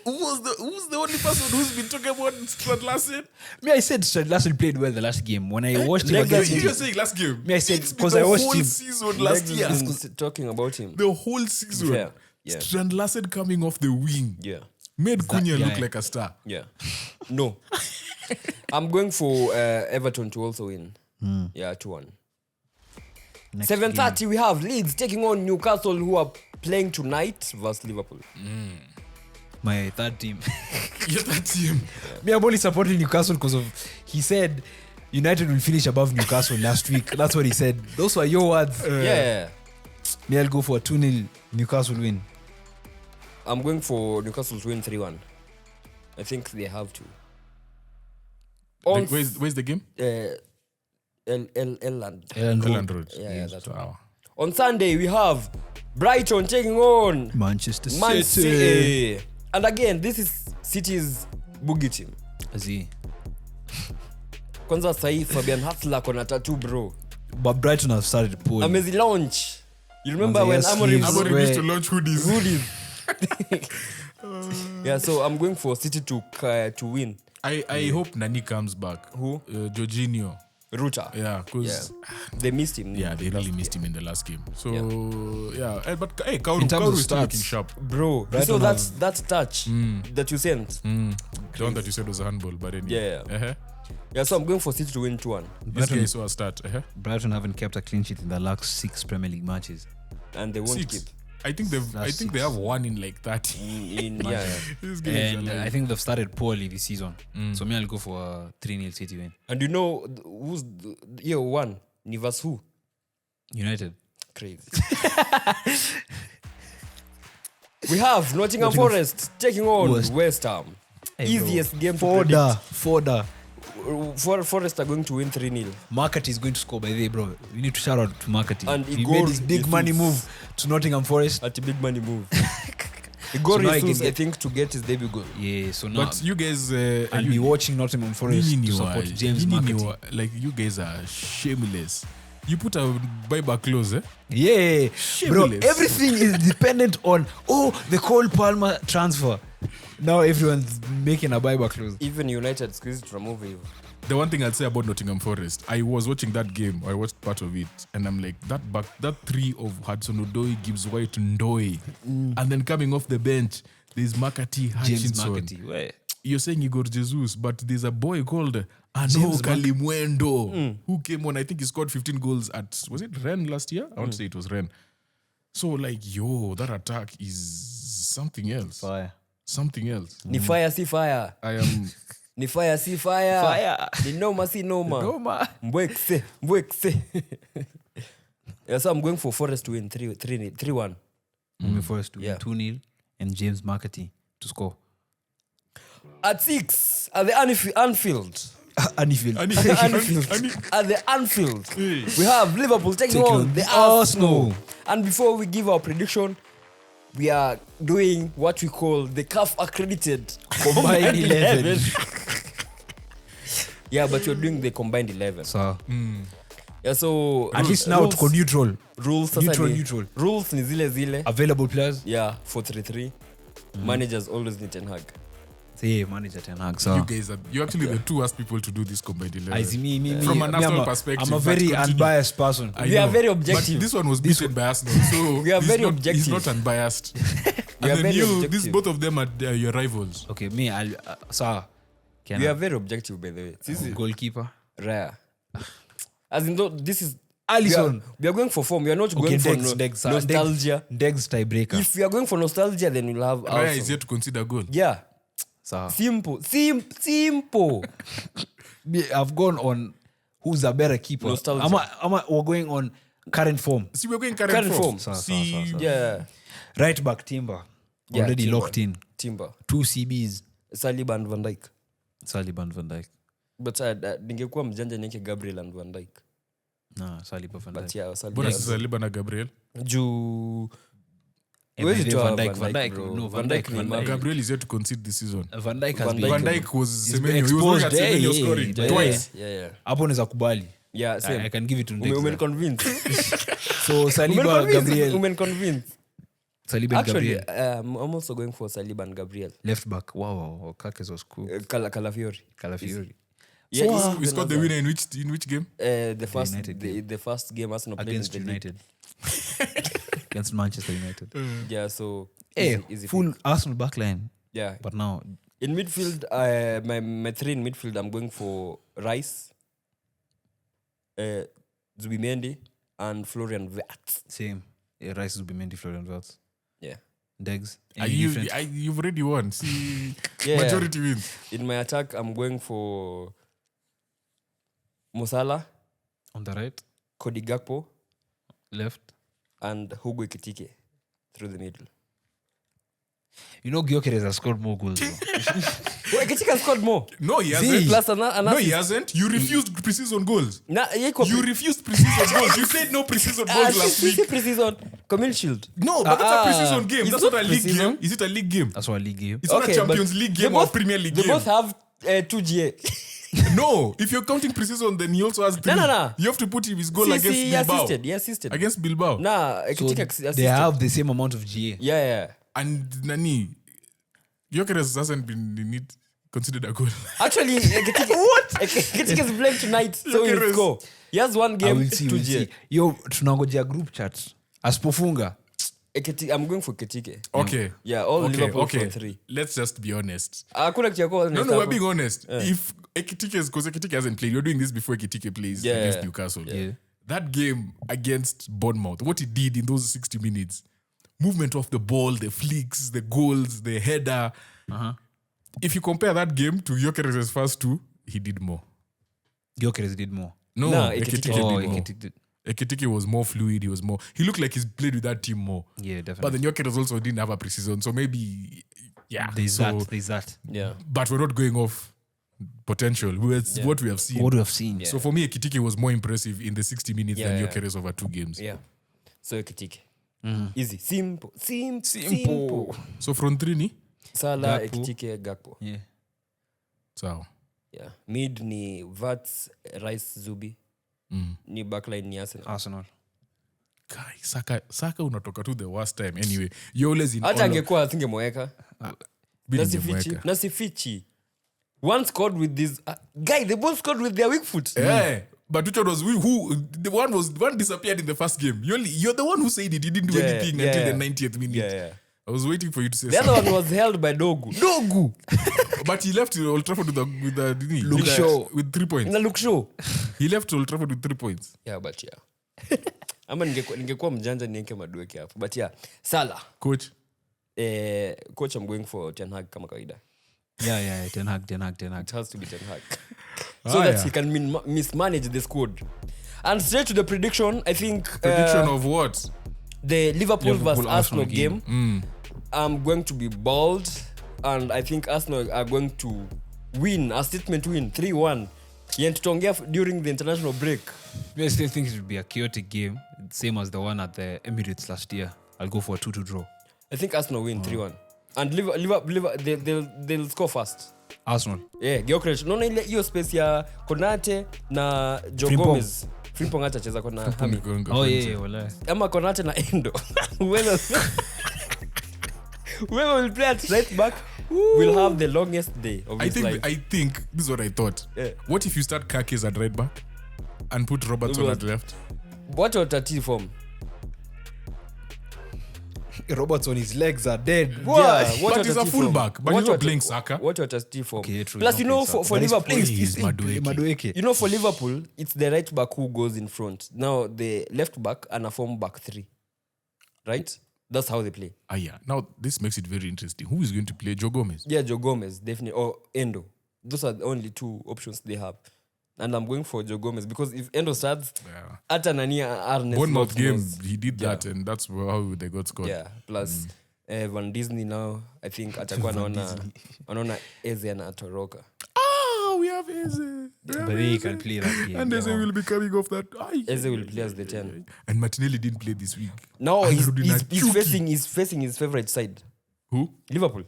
Who's the only person who's been talking about Strand Larsen? Me, I said Strand Larsen played well the last game. When I watched him against You're saying last game? Me, I said because I watched whole him season last year. Talking about him. The whole season. Yeah. Strand Larsen coming off the wing. Yeah. Made Cunha look like a star. Yeah. No. I'm going for Everton to also win. Yeah, 2-1. 7:30 we have Leeds taking on Newcastle who are playing tonight versus Liverpool. My third team. Your third team. Me, I'm only supporting Newcastle because of he said United will finish above Newcastle last week. That's what he said. Those were your words. Yeah. Me, I'll go for a 2-0 Newcastle win. I'm going for Newcastle to win 3-1. I think they have to. Where's the game? Elland Road. Yeah, that's one. On Sunday we have Brighton taking on Manchester Man City. City. And again, this is City's boogie team. Azi. Kwanza sahi Fabian Hatzler kona tattoo, bro. But Brighton have started poorly. Amezi launch. You remember when Yes, Amorim used to launch hoodies. Yeah, so I'm going for City to win. I hope Nani comes back. Who? Jorginho. Ruta. Yeah, because They missed him. yeah, they really missed him in the last game. So yeah, but hey, In Kauru terms of is still stats, looking sharp. Bro, so that touch that you sent. The one that you said was a handball, but anyway. Yeah. Uh-huh. Yeah, so I'm going for City to win 2-1. This guy saw a start. Brighton haven't kept a clean sheet in the last 6 Premier League matches. And they won't 6. keep. I think they have one in like 30. Yeah. This game is And alive. I think they've started poorly this season. So me, I'll go for a 3-0 City win. And you know who's year one? Nivas who? United. Crazy. We have Nottingham Forest taking on West Ham. Easiest game to predict. Forda. Forest are going to win 3-0. Market is going to score by the way, bro. We need to shout out to Market. And he Igor made his big Jesus. money move to Nottingham Forest. At a big money move. Igor now he Jesus, can I think, to get his debut goal. Yeah, so now But you guys, I'll be watching Nottingham Forest to support James Market. like you guys are shameless. You put a buyback clause, eh? Yeah, bro. Shameless. Everything is dependent on the Cole Palmer transfer. Now everyone's making a buyback clause. Even United squeezed from over you. The one thing I'd say about Nottingham Forest, I was watching that game, or I watched part of it, and I'm like, that 3 of Hudson-Odoi, Gibbs White, Ndoi, and then coming off the bench, there's Makati James Hutchinson. Market. Where? You're saying Igor Jesus, but there's a boy called Ano James Kalimwendo who came on. I think he scored 15 goals at, was it Rennes last year? I want to say it was Rennes. So like, that attack is something else. Fire. Something else. Ni fire si fire. I am. Ni fire si fire. Fire. Ni noma si noma. Noma. Mbwekse. Yeah, so I'm going for Forest to win 3-1. Forest to win 2-0 and James Marketing to score. At 6, at the Anfield. Anfield. At the Anfield. We have Liverpool taking on the Arsenal. And before we give our prediction, we are doing what we call the CAF accredited Combined 11. Yeah, but you're doing the combined 11. So Yeah, so at least now tuko neutral. Rules sasa Neutral. Rules ni zile. Available players. Yeah, 4-3-3. Managers always need Ten Hag. Say manager Ten Hag. So You guys you're actually the two worst people to do this combined 11. me, From a national perspective, I'm a but very continue. unbiased person. I We are know. very objective. But this one was beaten by Arsenal, so We are very He's objective. not unbiased. We are And then very objective. these both of them are your rivals. Okay, me, I'll sir. We are very objective, by the way. This is Goalkeeper. rare. As in, though, this is Alisson. We are going for form. We are not Okay, going for Ndegz, nostalgia. Ndegz tiebreaker. If we are going for nostalgia, then we'll have Raya is Arsenal. yet to consider goal. Yeah, Sir. simple. Me, I've gone on who's a better keeper. Nostalgia. We're going on current form. See, we're going current Current form. form. See, Yeah, Right back Timber. Yeah, Already Timber. locked in. Timber, 2 CBs. Saliba and Van Dijk. Saliba and Van Dijk. But ningekuwa mjanja nieke Gabriel and Van Dijk. Nah, Saliba Van But Dijk. yeah, Saliba. Mbona sasa Liba na Gabriel? Juu Huwezi Huwezi toa toa Van Dijk, bro. no, Van Van Dijk, Dijk ni Van Mark. Dijk. Gabriel is yet to concede this season. Van Dijk has Van been Van Dijk was He's been Semenyo. He was looking at exposed, Semenyo yeah, scoring yeah, twice. Yeah. hapo naweza kubali. Yeah, same. I can give it to Ndegz. Umen convince. So Saliba, Gabriel. Umen convince. Saliba and Actually, Gabriel. I'm also going for Saliba and Gabriel. Left back. Wow. Kakes was cool. Calafiori. Calafiori. Yeah, So, he's we scored the winner in which game? the first game Arsenal played Against in the league. United. Against Manchester United. Yeah, so easy Full pick. Arsenal backline. Yeah. But now, In midfield, my 3 in midfield, I'm going for Rice, Zubimendi, and Florian Wirtz. same. Rice will be Mendy, Florian Wirtz. Yeah. Ndegz. You've already won. See, Yeah. majority wins. In my attack, I'm going for Musala, On the right, Cody Gakpo, left. and Hugo Ekitike through the middle. You know Györekes has scored more goals. Well, Ekitike scored more. No, he hasn't. Plus an No, he assist. hasn't. You refused preseason goals. You refused preseason goals. You said no preseason goals last week. Preseason. Community Shield. No, but that's a preseason game. It's That's not not a league preseason. game. Is it a league game? That's why league game. It's not a Okay, Champions but League they game or both- Premier League They game. both have 2 GA. No, if you're counting preseason, then he also has 3. No. You have to put his goal He against Bilbao. assisted. Against Bilbao. Nah, So Ekitike assisted. they have the same amount of GA. Yeah. And Nani, Györekes hasn't been in it. conceded a goal. Actually, Ekitike is playing tonight, so he'll score. He has one I game will see, to we'll see. Yo, tunangojea group chat. Asipofunga. I'm going for Ekitike. Okay. Yeah, all Liverpool okay. for 3. Let's just be honest. Hakuna kitu ya call. No, we're being honest. If Ekitike, because Ekitike hasn't played, you're doing this before Ekitike plays against Newcastle. Yeah. That game against Bournemouth, what he did in those 60 minutes, movement of the ball, the flicks, the goals, the header. If you compare that game to Györekes' first 2, he did more. Györekes did more. No, Ekitike did more. Ekitike. Ekitike was more fluid. He looked like he's played with that team more. Yeah, definitely. But then Györekes also didn't have a pre-season, so maybe, There's that. Yeah. But we're not going off potential. What we have seen. What we have seen. So for me, Ekitike was more impressive in the 60 minutes than Yeah. Györekes over 2 games. Yeah. So Ekitike. Easy. Simple. So front 3 ni? Salah, Gakpo. Ekitike, Gakpo. Yeah. So. Yeah. Mid ni Vats, Rice, Zubi. Ni backline ni Arsenal. Guy, Saka unatoka to the worst time. Anyway, you're always in hata angekuwa asingemweka Nasifichi. Nasifichi one scored with this guy, they both scored with their weak foot. Yeah. But which one was who? The one disappeared in the first game. You're the one who said it. He didn't do anything until the 90th minute. Yeah. I was waiting for you to say The other one was held by Dogu. But he left Old Trafford with 3 points. Na look show. He left Old Trafford with 3 points. Yeah, but ama ningekuwa mjanja niweke Madueke hapo. But Salah. Coach, Coach, I'm going for Ten Hag kama kawaida. Yeah, Ten Hag. It has to be Ten Hag. So that he can mismanage the squad. And straight to the prediction, I think... Prediction of what? The Liverpool versus Arsenal game. I'm going to be bold. And I think Arsenal are going to win. A statement win. 3-1. Tutaongea during the international break. I still think it would be a chaotic game. Same as the one at the Emirates last year. I'll go for a 2-2 draw. I think Arsenal win 3-1. And Liverpool they'll score fast. Arsenal. Yeah, Györekes. Naona ile hiyo space ya Konate na Joe Gomez. Frimpong atacheza kwa na Hami. Oh yeah, wallahi. Ama Konate na Endo. Whoever will play at right back will have the longest day of his life. I think this is what I thought. Yeah. What if you start Kakes at right back and put Robertson at left? What your Tati form? Robertson, his legs are dead. Yeah, But he's a fullback. But he's not playing soccer. What your Tati form? Okay, true. Plus, you know, for Liverpool, He's Madueke. you know, for Liverpool, it's the right back who goes in front. Now the left back and a form back 3, right? That's how they play. Yeah. Now this makes it very interesting. Who is going to play? Joe Gomez. Yeah, Joe Gomez definitely, or Endo. Those are the only 2 options they have. And I'm going for Joe Gomez because if Endo starts, ata nani Arne Bournemouth game, knows. he did that, and that's how they got scored. Yeah, plus Van Disney now, I think atakuwa anaona Eze na atoroka. We have Eze. But he can play that game. And Eze will be coming off that. Eze will play as the 10. And Martinelli didn't play this week. No, And he's Rudina facing his favorite side. Who? Liverpool.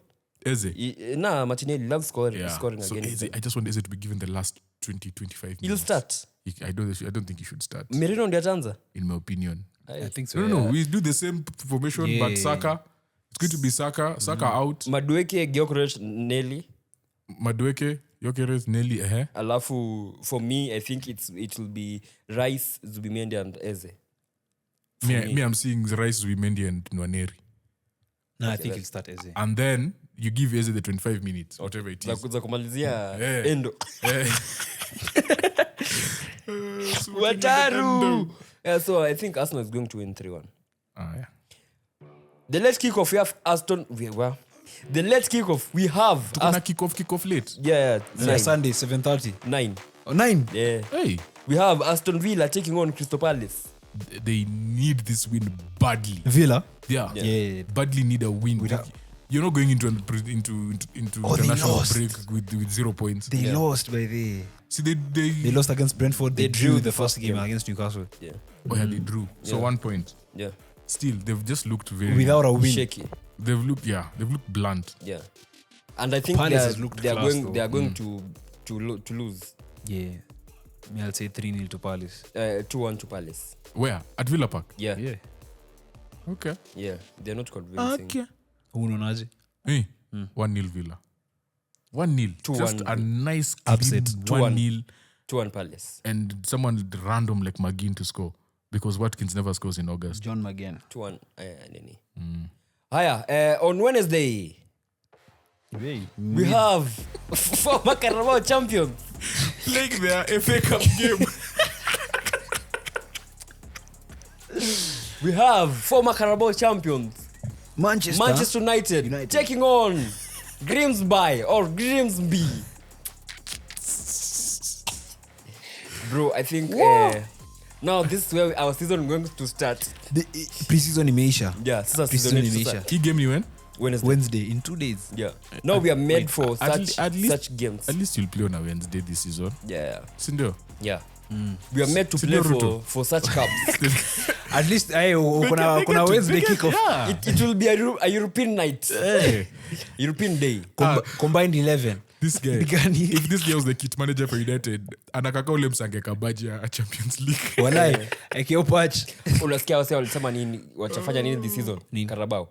Eze. Martinelli loves scoring So again. Eze, I just want Eze to be given the last 20-25 minutes. He'll start. I don't think he should start, Merino ndiye ataanza. in my opinion. I think so. No, we do the same formation, Yeah. but Saka. It's going to be Saka. Saka out. Madueke, Györekes, Nelly. Madueke, Györekes, Nelly. Alafu, for me, I think it will be Rice, Zubimendi and Eze. Me, I'm seeing Rice, Zubimendi and Nwaneri. No, I think he'll start Eze. And then you give Eze the 25 minutes, whatever it is. Za kumalizia Eh. Endo. So Wataru. Yeah, so I think Arsenal is going to win 3-1. yeah. The late kickoff we have Aston. The late kickoff we have. Gonna kick off late. Yeah, Sunday 7:30. 9. Oh, 9. Yeah. Hey, We have Aston Villa taking on Crystal Palace. they need this win badly. Villa. Yeah. Badly need a win. You're not going into international lost. break with 0 points. They lost by the. See, they They lost against Brentford. They drew the first game game. against Newcastle Yeah. they drew. So Yeah. 1 point. Yeah. Still, they've just looked very without a win. Shaky. They've looked blunt. Yeah. And I think Palace has looked they are class, going. They are going to lose. Yeah. Me, I'll say 3-0 to Palace. 2-1 to Palace. Where? At Villa Park. Yeah. Yeah. Okay. Yeah. They're not convincing. Unaonaje? Hey, 1-0 Villa. 1-0. 2-1. Just a nice Upset. 1-0. 2-1 Palace. And someone random like McGinn to score. Because Watkins never scores in August. John McGinn. 2-1 nini. Haya, on Wednesday we have former Carabao champions Playing their FA Cup game. we have former Carabao champions Manchester United taking on Grimsby. Bro, I think now this is where our season is going to start. The pre-season imeisha. Yeah, Pre-season imeisha. He game you when? Wednesday in 2 days. Yeah. Now we are made for at least- such games. At least you'll play on a Wednesday this season. Yeah. Sindio? Yeah. We are made to play Ruto. for such cups. At least kuna Wednesday kickoff. Yeah. It will be a European night. Hey. European day. Combined 11. This guy. Gani? If this guy was the kit manager for United, anakaka ule msangeka baji ya Champions League. Walai, ekeo patch. Unasikia wase walisema nini? Wachafanya nini this season? Nini? Carabao.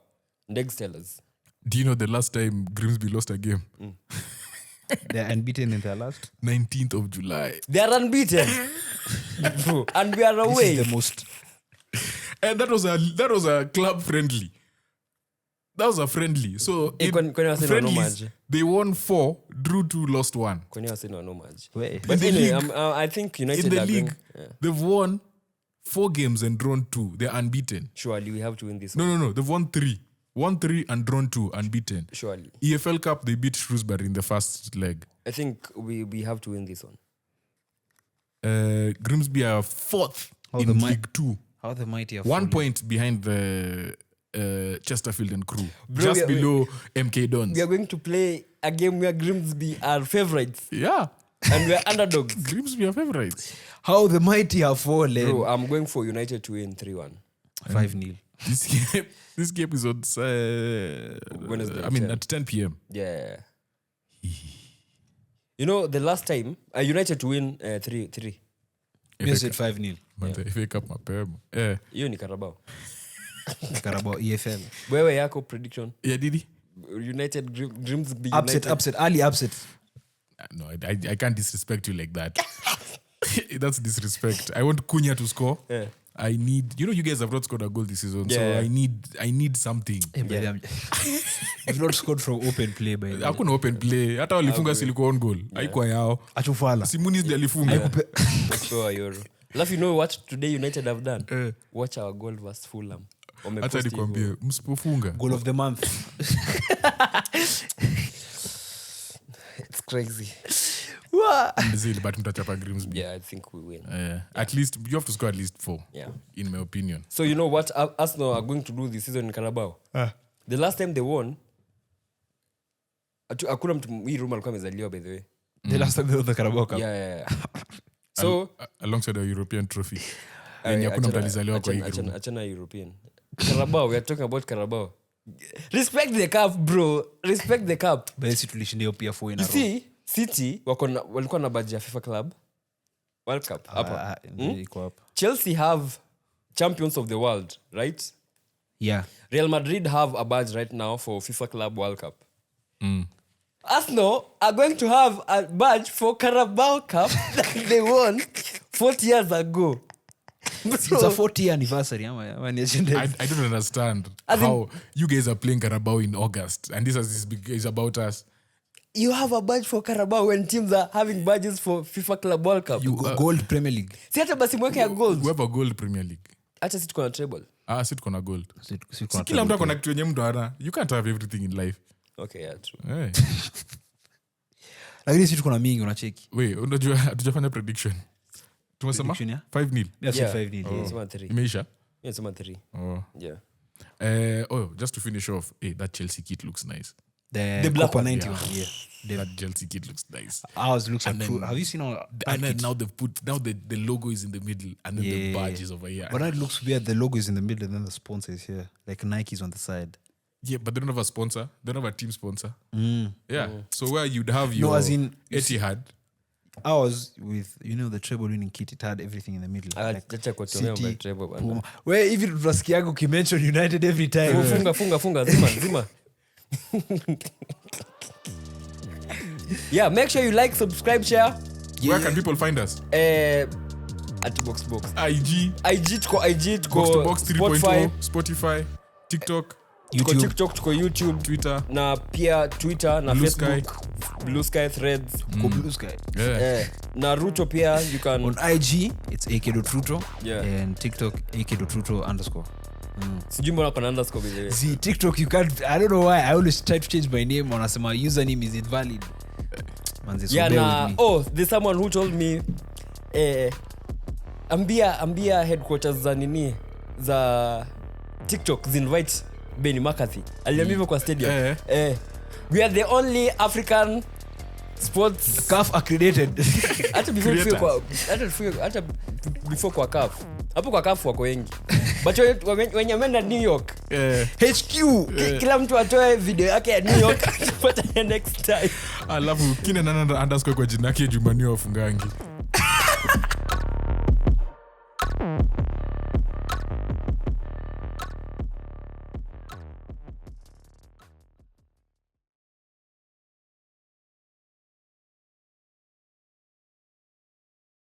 Ndegz tell us. Do you know the last time Grimsby lost a game? They're unbeaten in their last. 19th of July. They are unbeaten. Bro, and we are This away. is the most. And that was a club friendly. That was a friendly. So in kwani wase ni friendlies, wanomaje? they won 4, drew 2, lost 1. Kwani wase ni wanomaje? Wait. But the anyway, league- I think United In the are league, going, yeah. they've won 4 games and drawn 2. They're unbeaten. Surely we have to win this. No. They've won 3. Won 3 and drawn 2, unbeaten. Surely. EFL Cup, they beat Shrewsbury in the first leg. I think we have to win this one. Grimsby are 4th How in the League 2. How the mighty are 1 fallen. point behind the Chesterfield and Crew. Bro, just we are- below MK Dons. We are going to play a game where Grimsby are favorites Yeah. and we are underdogs. Grimsby are favourites. How the mighty have fallen. Bro, I'm going for United to win 3-1. 5-0. This game is on Wednesday, I mean 10. at 10 p.m. Yeah. You know, the last time United to win 3-3. We said 5-0. But the FA Cup mapema. Yeah. Hiyo ni Carabao. Carabao EFL. Wewe yako prediction? Yeah, did he? United Grimsby United. Upset. Early upset. No, I can't disrespect you like that. That's disrespect. I want Cunha to score. Yeah. I need, you guys have not scored a goal this season, so Yeah. I need something. You've not scored from open play by the way. Hakuna open play. Hata walifunga silikuwa on goal. Haikuwa yao. Achufala. Simunis ndiye alifunga. Pewa Euro. Alafu you know what today United have done? Eh. Watch our goal versus Fulham. Hata nikwambie msipofunga. Goal of the month. It's crazy. Mzili, but mtachapa Grimsby. Yeah, I think we win. At least you have to score at least 4. Yeah. In my opinion. So you know what Arsenal are going to do this season in Carabao? The last time they won, hakuna mtu hii room alikuwa amezaliwa by the way. The last time they won the Carabao Cup. Yeah. So Alongside a European trophy. Yenye hakuna mtu alizaliwa kwa hii group. achana European. Carabao, we are talking about Carabao. Respect the cup, bro. Respect the cup. Basi tulishindia pia 4 in a You row. see, City walikuwa na badge ya FIFA Club World Cup hapa. Iko hapa. Chelsea have champions of the world, right? Yeah. Real Madrid have a badge right now for FIFA Club World Cup. Arsenal are going to have a badge for Carabao Cup that they won 40 years ago. It's a 40th anniversary. I don't understand how you guys are playing Carabao in August and this is about us. You have a badge for Carabao when teams are having badges for FIFA Club World Cup. Gold Premier League. Si hata basi mweke ya gold. We have a gold Premier League. Acha si tuko na treble. Si tuko na gold. Si Kila mtu akona kitu yenye mtu ana. You can't have everything in life. Okay, yeah, true. Hey. Lakini si tuko na mingi unacheki. Wait, unajua hatujafanya prediction. Tumesema Prediction, yeah? 5-0. Yeah, Yeah. 5-0. Yeah, sema 3. Imeisha? Yeah, sema 3. Oh. Yeah. Just to finish off, that Chelsea kit looks nice. The black Copa one, 91. Yeah. That Chelsea kit looks nice. Ours looks And like then- true. Have you seen our And then now they've put the logo is in the middle and then the badge is over here. But now it looks weird. The logo is in the middle and then the sponsor is here. Like Nike's on the side. Yeah, but they don't have a sponsor. They don't have a team sponsor. Yeah. So where you'd have your No, as in- Etihad. Ours with, the treble winning kit, it had everything in the middle. Like Acha kutumia City, treble bana. Puma. Where even tunasikiaga ukimention United every time. Funga zima. Yeah, make sure you like, subscribe, share. Where can people find us? At box IG tuko Box to Box 3.0, Spotify, Spotify, TikTok, tuko TikTok, tuko YouTube, Twitter, na pia Twitter na Blue Facebook, Blue Sky Threads. Blue Sky. yeah. Na Rutto pia you can On IG it's ak.ruto. Yeah. And TikTok ak.ruto_. sijui mbona kuna underscore vile. See, TikTok you can't. I don't know why. I always try to change my name. Wanasema username is invalid. Manze, so Yeah, bear na with me. there's someone who told me ambia headquarters za nini za TikTok zinvite Benny McCarthy. Aliambia hivyo kwa stadium. We are the only African sports CAF accredited. hata before kwa CAF. Hapo kwa CAF wako wengi. But when you meant New York, HQ, kila mtu atoe video yake ya New York tupate next time. Alafu Kenan___ kwa jina yake Jumanne wafungangi.